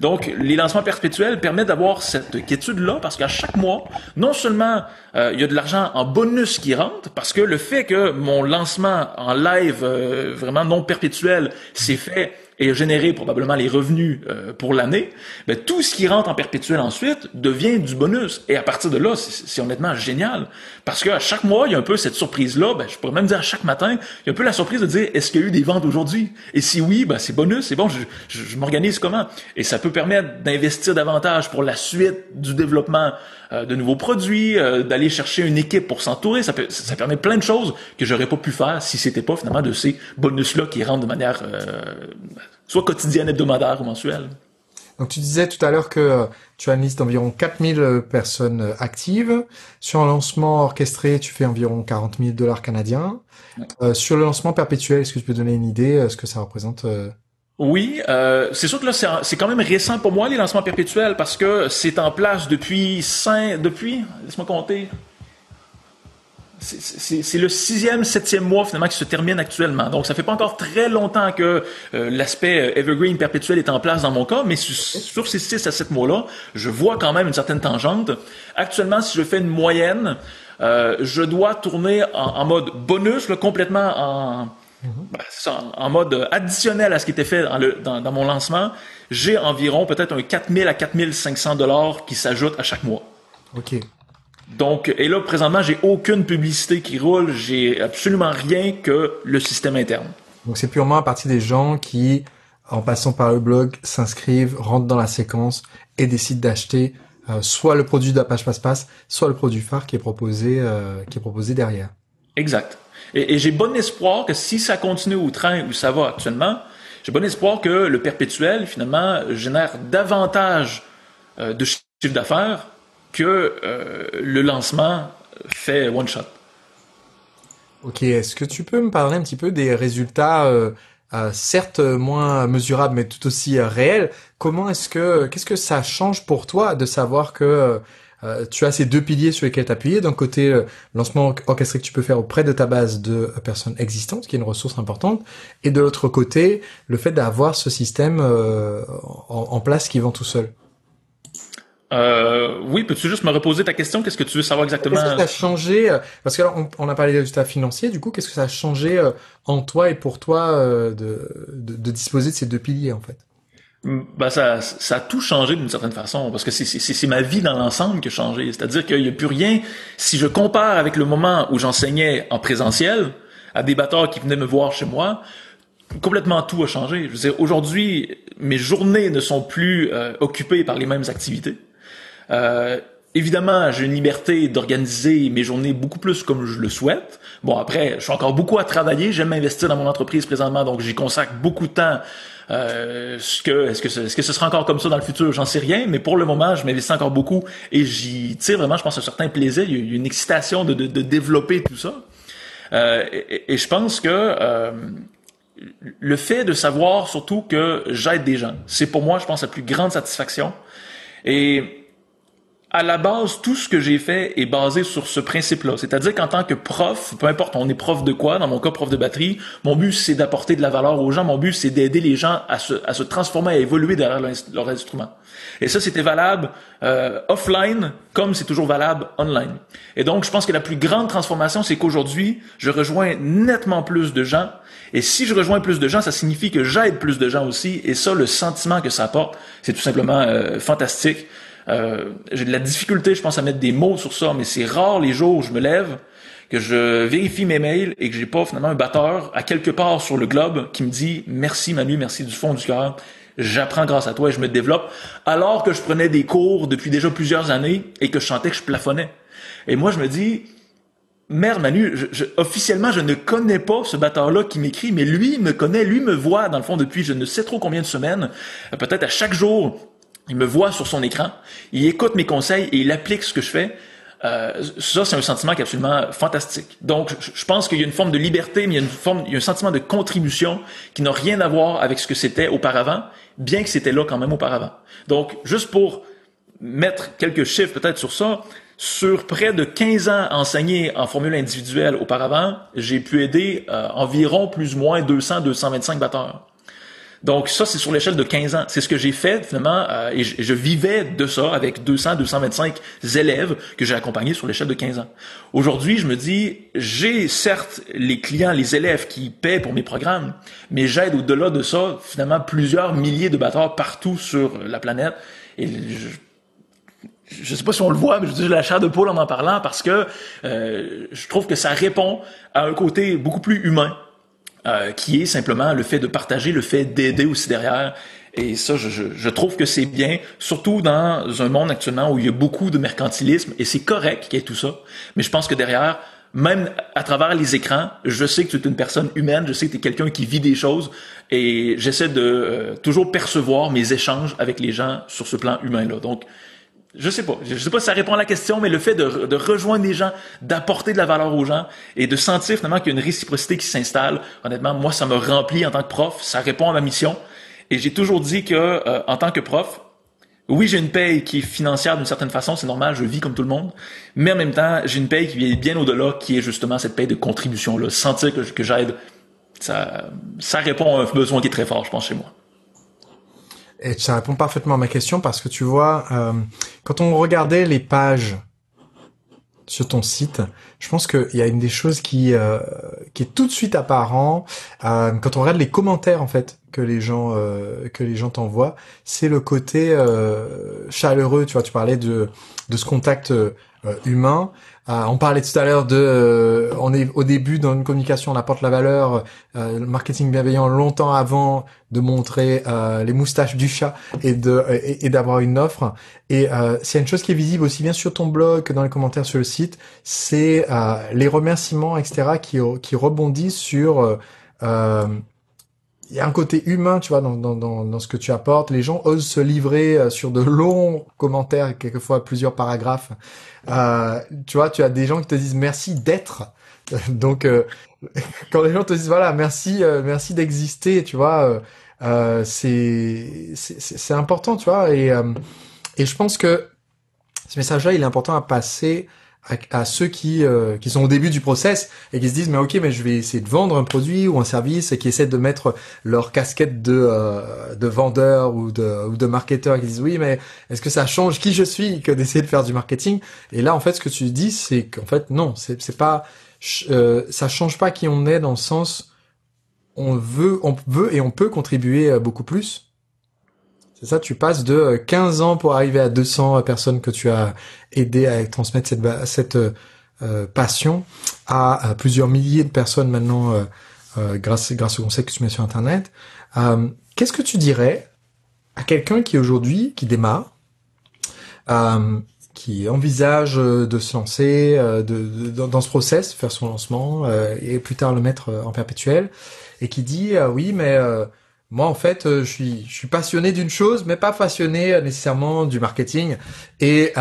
Donc, les lancements perpétuels permettent d'avoir cette quiétude-là, parce qu'à chaque mois, non seulement il y a de l'argent en bonus qui rentre, parce que le fait que mon lancement en live vraiment non perpétuel s'est fait et a généré probablement les revenus pour l'année, ben, tout ce qui rentre en perpétuel ensuite devient du bonus. Et à partir de là, c'est honnêtement génial. Parce qu'à chaque mois, il y a un peu cette surprise-là. Ben, je pourrais même dire à chaque matin, il y a un peu la surprise de dire, est-ce qu'il y a eu des ventes aujourd'hui? Et si oui, ben, c'est bonus, c'est bon, je m'organise comment? Et ça peut permettre d'investir davantage pour la suite du développement de nouveaux produits, d'aller chercher une équipe pour s'entourer. Ça permet plein de choses que j'aurais pas pu faire si c'était pas finalement de ces bonus-là qui rentrent de manière soit quotidienne, hebdomadaire ou mensuelle. Donc tu disais tout à l'heure que tu as une liste d'environ 4000 personnes actives. Sur un lancement orchestré, tu fais environ 40 000 $ canadiens. Ouais. Sur le lancement perpétuel, est-ce que tu peux donner une idée ce que ça représente? Oui, c'est sûr que là, c'est quand même récent pour moi, les lancements perpétuels, parce que c'est en place depuis, laisse-moi compter, c'est le 6e, 7e mois finalement qui se termine actuellement. Donc, ça fait pas encore très longtemps que l'aspect evergreen perpétuel est en place dans mon cas, mais sur ces 6 à 7 mois-là, je vois quand même une certaine tangente. Actuellement, si je fais une moyenne, je dois tourner en mode bonus, là, complètement en mode additionnel à ce qui était fait dans mon lancement. J'ai environ peut-être un 4000 à 4500 $ qui s'ajoutent à chaque mois. OK. Donc, et là, présentement, j'ai aucune publicité qui roule, j'ai absolument rien que le système interne. Donc, c'est purement à partir des gens qui, en passant par le blog, s'inscrivent, rentrent dans la séquence et décident d'acheter soit le produit de la page passe-passe, soit le produit phare qui est proposé derrière. Exact. Et j'ai bon espoir que si ça continue au train où ça va actuellement, j'ai bon espoir que le perpétuel, finalement, génère davantage de chiffre d'affaires que le lancement fait one shot. Ok, est-ce que tu peux me parler un petit peu des résultats certes moins mesurable, mais tout aussi réel. Qu'est-ce que ça change pour toi de savoir que tu as ces deux piliers sur lesquels t'appuyer? D'un côté, lancement orchestré que tu peux faire auprès de ta base de personnes existantes, qui est une ressource importante, et de l'autre côté, le fait d'avoir ce système en place qui vend tout seul. Oui, peux-tu juste me reposer ta question? Qu'est-ce que tu veux savoir exactement? Qu'est-ce que ça a changé? Parce que là, on a parlé des résultats financiers. Du coup, qu'est-ce que ça a changé en toi et pour toi de disposer de ces deux piliers, en fait? Ben ça a tout changé d'une certaine façon, parce que c'est ma vie dans l'ensemble qui a changé. C'est-à-dire qu'il n'y a plus rien. Si je compare avec le moment où j'enseignais en présentiel à des batteurs qui venaient me voir chez moi, complètement tout a changé. Je veux dire, aujourd'hui, mes journées ne sont plus occupées par les mêmes activités. Évidemment, j'ai une liberté d'organiser mes journées beaucoup plus comme je le souhaite. Bon, après, je suis encore beaucoup à travailler. J'aime investir dans mon entreprise présentement, donc j'y consacre beaucoup de temps. Est-ce que ce sera encore comme ça dans le futur? J'en sais rien, mais pour le moment, je m'investis encore beaucoup et j'y tire vraiment, je pense, un certain plaisir. Il y a une excitation de développer tout ça. Et je pense que le fait de savoir surtout que j'aide des gens, c'est pour moi, je pense, la plus grande satisfaction. Et à la base, tout ce que j'ai fait est basé sur ce principe-là. C'est-à-dire qu'en tant que prof, peu importe on est prof de quoi, dans mon cas prof de batterie, mon but c'est d'apporter de la valeur aux gens, mon but c'est d'aider les gens à se transformer, à évoluer derrière leur instrument. Et ça c'était valable offline comme c'est toujours valable online. Et donc je pense que la plus grande transformation c'est qu'aujourd'hui, je rejoins nettement plus de gens. Et si je rejoins plus de gens, ça signifie que j'aide plus de gens aussi. Et ça, le sentiment que ça apporte, c'est tout simplement fantastique. J'ai de la difficulté, je pense, à mettre des mots sur ça, mais c'est rare les jours où je me lève, que je vérifie mes mails et que j'ai pas finalement un batteur à quelque part sur le globe qui me dit « Merci Manu, merci du fond du cœur, j'apprends grâce à toi et je me développe », alors que je prenais des cours depuis déjà plusieurs années et que je sentais que je plafonnais. Et moi, je me dis « Merde Manu, officiellement, je ne connais pas ce batteur-là qui m'écrit, mais lui me connaît, lui me voit dans le fond depuis je ne sais trop combien de semaines, peut-être à chaque jour. » Il me voit sur son écran, il écoute mes conseils et il applique ce que je fais. Ça, c'est un sentiment qui est absolument fantastique. Donc, je pense qu'il y a une forme de liberté, mais il y a un sentiment de contribution qui n'a rien à voir avec ce que c'était auparavant, bien que c'était là quand même auparavant. Donc, juste pour mettre quelques chiffres peut-être sur ça, sur près de 15 ans enseigné en formule individuelle auparavant, j'ai pu aider environ plus ou moins 200-225 batteurs. Donc ça, c'est sur l'échelle de 15 ans. C'est ce que j'ai fait finalement et je vivais de ça avec 200-225 élèves que j'ai accompagnés sur l'échelle de 15 ans. Aujourd'hui, je me dis, j'ai certes les clients, les élèves qui paient pour mes programmes, mais j'aide au-delà de ça finalement plusieurs milliers de batteurs partout sur la planète. Et je sais pas si on le voit, mais je dis la chair de poule en parlant parce que je trouve que ça répond à un côté beaucoup plus humain. Qui est simplement le fait de partager, le fait d'aider aussi derrière. Et ça, je trouve que c'est bien, surtout dans un monde actuellement où il y a beaucoup de mercantilisme, et c'est correct qu'il y ait tout ça. Mais je pense que derrière, même à travers les écrans, je sais que tu es une personne humaine, je sais que tu es quelqu'un qui vit des choses, et j'essaie de toujours percevoir mes échanges avec les gens sur ce plan humain-là. Donc, je sais pas si ça répond à la question, mais le fait de rejoindre des gens, d'apporter de la valeur aux gens et de sentir finalement qu'il y a une réciprocité qui s'installe, honnêtement, moi, ça me remplit en tant que prof, ça répond à ma mission. Et j'ai toujours dit que, en tant que prof, oui, j'ai une paye qui est financière d'une certaine façon, c'est normal, je vis comme tout le monde, mais en même temps, j'ai une paye qui est bien au-delà, qui est justement cette paye de contribution-là, sentir que j'aide, ça répond à un besoin qui est très fort, je pense, chez moi. Et ça répond parfaitement à ma question parce que tu vois, quand on regardait les pages sur ton site, je pense qu'il y a une des choses qui est tout de suite apparent quand on regarde les commentaires en fait que les gens t'envoient, c'est le côté chaleureux. Tu vois, tu parlais de ce contact humain. On parlait tout à l'heure on est au début dans une communication, on apporte la valeur, le marketing bienveillant longtemps avant de montrer les moustaches du chat et d'avoir une offre. Et s'il y a une chose qui est visible aussi bien sur ton blog que dans les commentaires sur le site, c'est les remerciements, etc. qui rebondissent sur il y a un côté humain, tu vois, dans ce que tu apportes. Les gens osent se livrer sur de longs commentaires, quelquefois plusieurs paragraphes. Tu vois, tu as des gens qui te disent merci d'être Donc, quand les gens te disent voilà, merci, merci d'exister, tu vois, c'est important, tu vois, et je pense que ce message-là, il est important à passer à ceux qui sont au début du process et qui se disent mais ok, mais je vais essayer de vendre un produit ou un service, et qui essaient de mettre leur casquette de vendeur ou de marketeur, et qui disent oui, mais est-ce que ça change qui je suis que d'essayer de faire du marketing? Et là, en fait, ce que tu dis, c'est qu'en fait non, c'est pas ça change pas qui on est, dans le sens on veut et on peut contribuer beaucoup plus. C'est ça, tu passes de 15 ans pour arriver à 200 personnes que tu as aidé à transmettre cette passion à plusieurs milliers de personnes maintenant grâce au conseil que tu mets sur Internet. Qu'est-ce que tu dirais à quelqu'un qui aujourd'hui, qui démarre, qui envisage de se lancer dans ce process, faire son lancement et plus tard le mettre en perpétuel, et qui dit oui, mais moi, en fait, je suis passionné d'une chose, mais pas passionné nécessairement du marketing. Et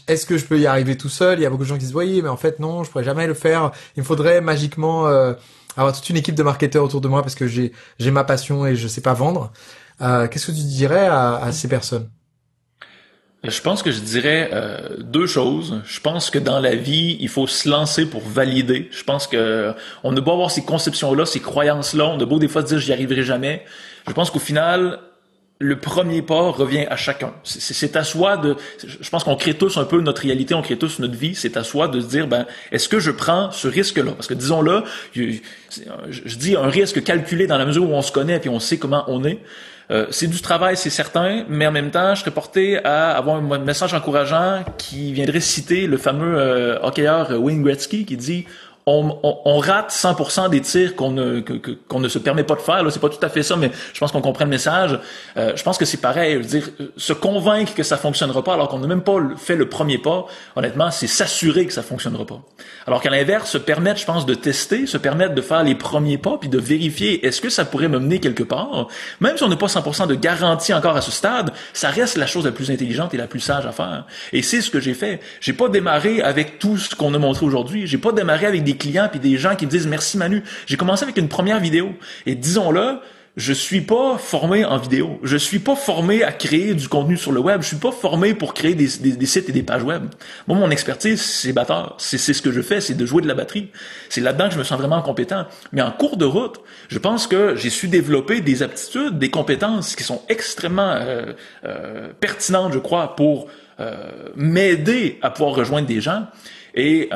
est-ce que je peux y arriver tout seul? Il y a beaucoup de gens qui disent oui, mais en fait non, je pourrais jamais le faire. Il me faudrait magiquement avoir toute une équipe de marketeurs autour de moi parce que j'ai ma passion et je sais pas vendre. Qu'est-ce que tu dirais à ces personnes? Je pense que je dirais deux choses. Je pense que dans la vie, il faut se lancer pour valider. Je pense que on a beau avoir ces conceptions-là, ces croyances-là, on a beau des fois se dire j'y arriverai jamais. Je pense qu'au final, le premier pas revient à chacun. C'est à soi de. Je pense qu'on crée tous un peu notre réalité, on crée tous notre vie. C'est à soi de se dire ben est-ce que je prends ce risque-là? Parce que disons-le, je dis un risque calculé dans la mesure où on se connaît et puis on sait comment on est. C'est du travail, c'est certain, mais en même temps, je serais porté à avoir un message encourageant qui viendrait citer le fameux hockeyeur Wayne Gretzky qui dit on rate 100% des tirs qu'on ne se permet pas de faire. Là, c'est pas tout à fait ça, mais je pense qu'on comprend le message. Je pense que c'est pareil. Je veux dire, se convaincre que ça fonctionnera pas alors qu'on n'a même pas fait le premier pas, honnêtement, c'est s'assurer que ça fonctionnera pas. Alors qu'à l'inverse, se permettre, je pense, de tester, se permettre de faire les premiers pas puis de vérifier est-ce que ça pourrait me mener quelque part. Même si on n'a pas 100% de garantie encore à ce stade, ça reste la chose la plus intelligente et la plus sage à faire. Et c'est ce que j'ai fait. J'ai pas démarré avec tout ce qu'on a montré aujourd'hui. J'ai pas démarré avec des clients puis des gens qui me disent merci Manu. J'ai commencé avec une première vidéo et disons-le, je suis pas formé en vidéo. Je suis pas formé à créer du contenu sur le web. Je suis pas formé pour créer des sites et des pages web. Moi, mon expertise, c'est batteur. C'est ce que je fais, c'est de jouer de la batterie. C'est là-dedans que je me sens vraiment compétent. Mais en cours de route, je pense que j'ai su développer des aptitudes, des compétences qui sont extrêmement pertinentes, je crois, pour m'aider à pouvoir rejoindre des gens. Et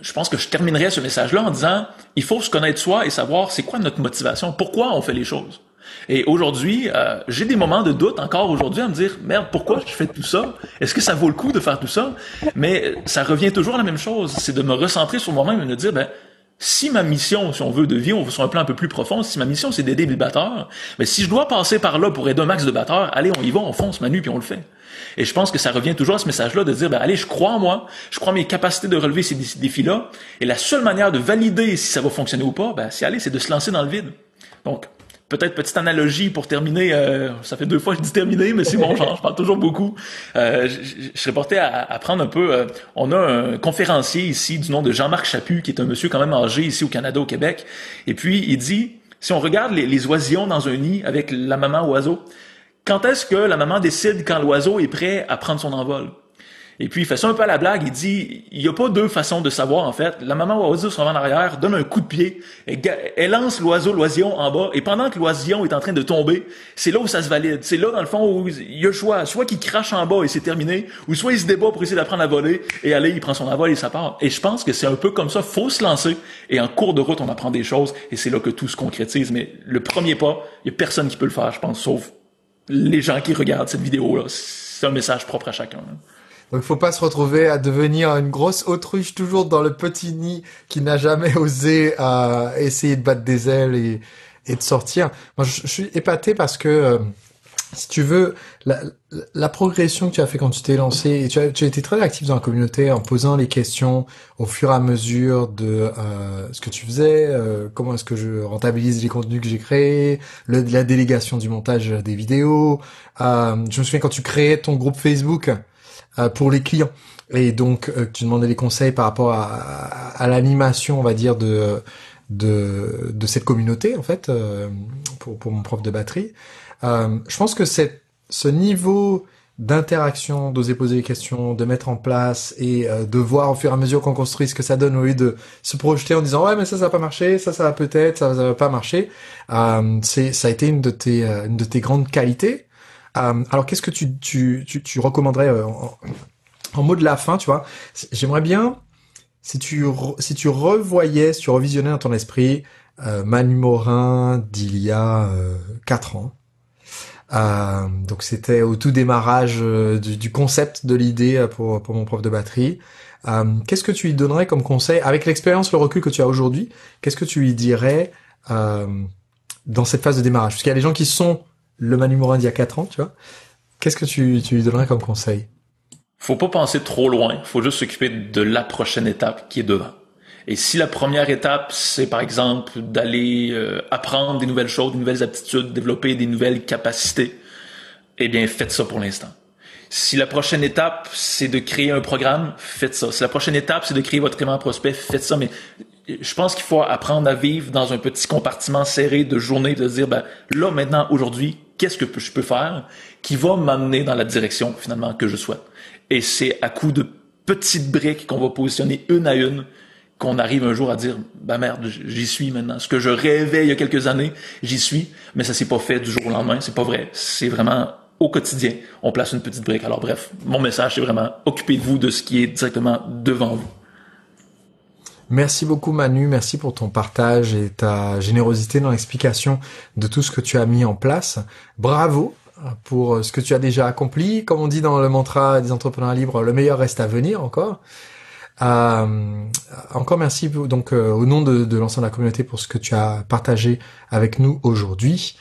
je pense que je terminerai ce message-là en disant il faut se connaître soi et savoir c'est quoi notre motivation, pourquoi on fait les choses. Et aujourd'hui, j'ai des moments de doute encore aujourd'hui à me dire merde, pourquoi je fais tout ça? Est-ce que ça vaut le coup de faire tout ça? Mais ça revient toujours à la même chose, c'est de me recentrer sur moi-même et de me dire ben si ma mission, si on veut, de vie, on veut sur un plan un peu plus profond, si ma mission c'est d'aider les batteurs, mais si je dois passer par là pour aider un max de batteurs, allez, on y va, on fonce Manu puis on le fait. Et je pense que ça revient toujours à ce message-là de dire, ben allez, je crois en moi, je crois en mes capacités de relever ces défis-là, et la seule manière de valider si ça va fonctionner ou pas, ben c'est de se lancer dans le vide. Donc, peut-être petite analogie pour terminer, ça fait 2 fois que je dis terminer, mais c'est bon, je parle toujours beaucoup. Je serais porté à prendre un peu, on a un conférencier ici du nom de Jean-Marc Chaput, qui est un monsieur quand même âgé ici au Canada, au Québec, et puis il dit, si on regarde les oisillons dans un nid avec la maman oiseau, quand est-ce que la maman décide quand l'oiseau est prêt à prendre son envol? Et puis, il fait ça un peu à la blague, il dit, il n'y a pas 2 façons de savoir, en fait. La maman oiseau se revient en arrière, donne un coup de pied, elle lance l'oisillon en bas, et pendant que l'oisillon est en train de tomber, c'est là où ça se valide. C'est là, dans le fond, où il y a le choix. Soit qu'il crache en bas et c'est terminé, ou soit il se débat pour essayer d'apprendre à voler, et allez, il prend son envol et ça part. Et je pense que c'est un peu comme ça, faut se lancer, et en cours de route, on apprend des choses, et c'est là que tout se concrétise. Mais le premier pas, il n'y a personne qui peut le faire, je pense, sauf les gens qui regardent cette vidéo-là. C'est un message propre à chacun. Donc, faut pas se retrouver à devenir une grosse autruche toujours dans le petit nid qui n'a jamais osé essayer de battre des ailes et de sortir. Moi, je suis épaté parce que, si tu veux, la progression que tu as fait quand tu t'es lancé, et tu as été très actif dans la communauté en posant les questions au fur et à mesure de ce que tu faisais, comment est-ce que je rentabilise les contenus que j'ai créés, la délégation du montage des vidéos. Je me souviens quand tu créais ton groupe Facebook, pour les clients. Et donc, tu demandais des conseils par rapport à l'animation, on va dire, de cette communauté, en fait, pour mon prof de batterie. Je pense que ce niveau d'interaction, d'oser poser des questions, de mettre en place et de voir au fur et à mesure qu'on construit ce que ça donne au lieu de se projeter en disant ouais mais ça va pas marcher, ça va peut-être, ça va pas marcher. Ça a été une de tes grandes qualités. Alors qu'est-ce que tu recommanderais en mot de la fin, tu vois? J'aimerais bien si tu revisionnais dans ton esprit Manu Morin d'il y a 4 ans. Donc c'était au tout démarrage du concept de l'idée pour mon prof de batterie. Qu'est-ce que tu lui donnerais comme conseil avec l'expérience, le recul que tu as aujourd'hui? Qu'est-ce que tu lui dirais dans cette phase de démarrage? Parce qu'il y a des gens qui sont le Manu Morin d'il y a 4 ans, tu vois. Qu'est-ce que tu lui donnerais comme conseil? Faut pas penser trop loin. Faut juste s'occuper de la prochaine étape qui est devant. Et si la première étape, c'est par exemple d'aller apprendre des nouvelles choses, des nouvelles aptitudes, développer des nouvelles capacités, eh bien, faites ça pour l'instant. Si la prochaine étape, c'est de créer un programme, faites ça. Si la prochaine étape, c'est de créer votre aimant prospect, faites ça. Mais je pense qu'il faut apprendre à vivre dans un petit compartiment serré de journée, de se dire, ben, là, maintenant, aujourd'hui, qu'est-ce que je peux faire qui va m'amener dans la direction, finalement, que je souhaite. Et c'est à coup de petites briques qu'on va positionner une à une qu'on arrive un jour à dire, bah merde, j'y suis maintenant. Ce que je rêvais il y a quelques années, j'y suis, mais ça s'est pas fait du jour au lendemain, c'est pas vrai. C'est vraiment au quotidien, on place une petite brique. Alors bref, mon message, c'est vraiment, occupez-vous de ce qui est directement devant vous. Merci beaucoup Manu, merci pour ton partage et ta générosité dans l'explication de tout ce que tu as mis en place. Bravo pour ce que tu as déjà accompli. Comme on dit dans le mantra des entrepreneurs libres, le meilleur reste à venir encore. Encore merci donc au nom de l'ensemble de la communauté pour ce que tu as partagé avec nous aujourd'hui.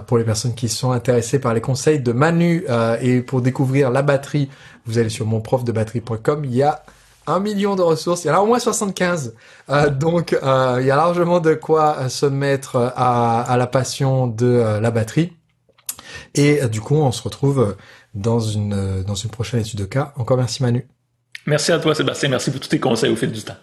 Pour les personnes qui sont intéressées par les conseils de Manu et pour découvrir la batterie, vous allez sur monprofdebatterie.com. Il y a 1 million de ressources. Il y en a au moins 75. Donc il y a largement de quoi se mettre à la passion de la batterie. Et du coup, on se retrouve dans une prochaine étude de cas. Encore merci Manu. Merci à toi Sébastien, merci pour tous tes conseils au fil du temps.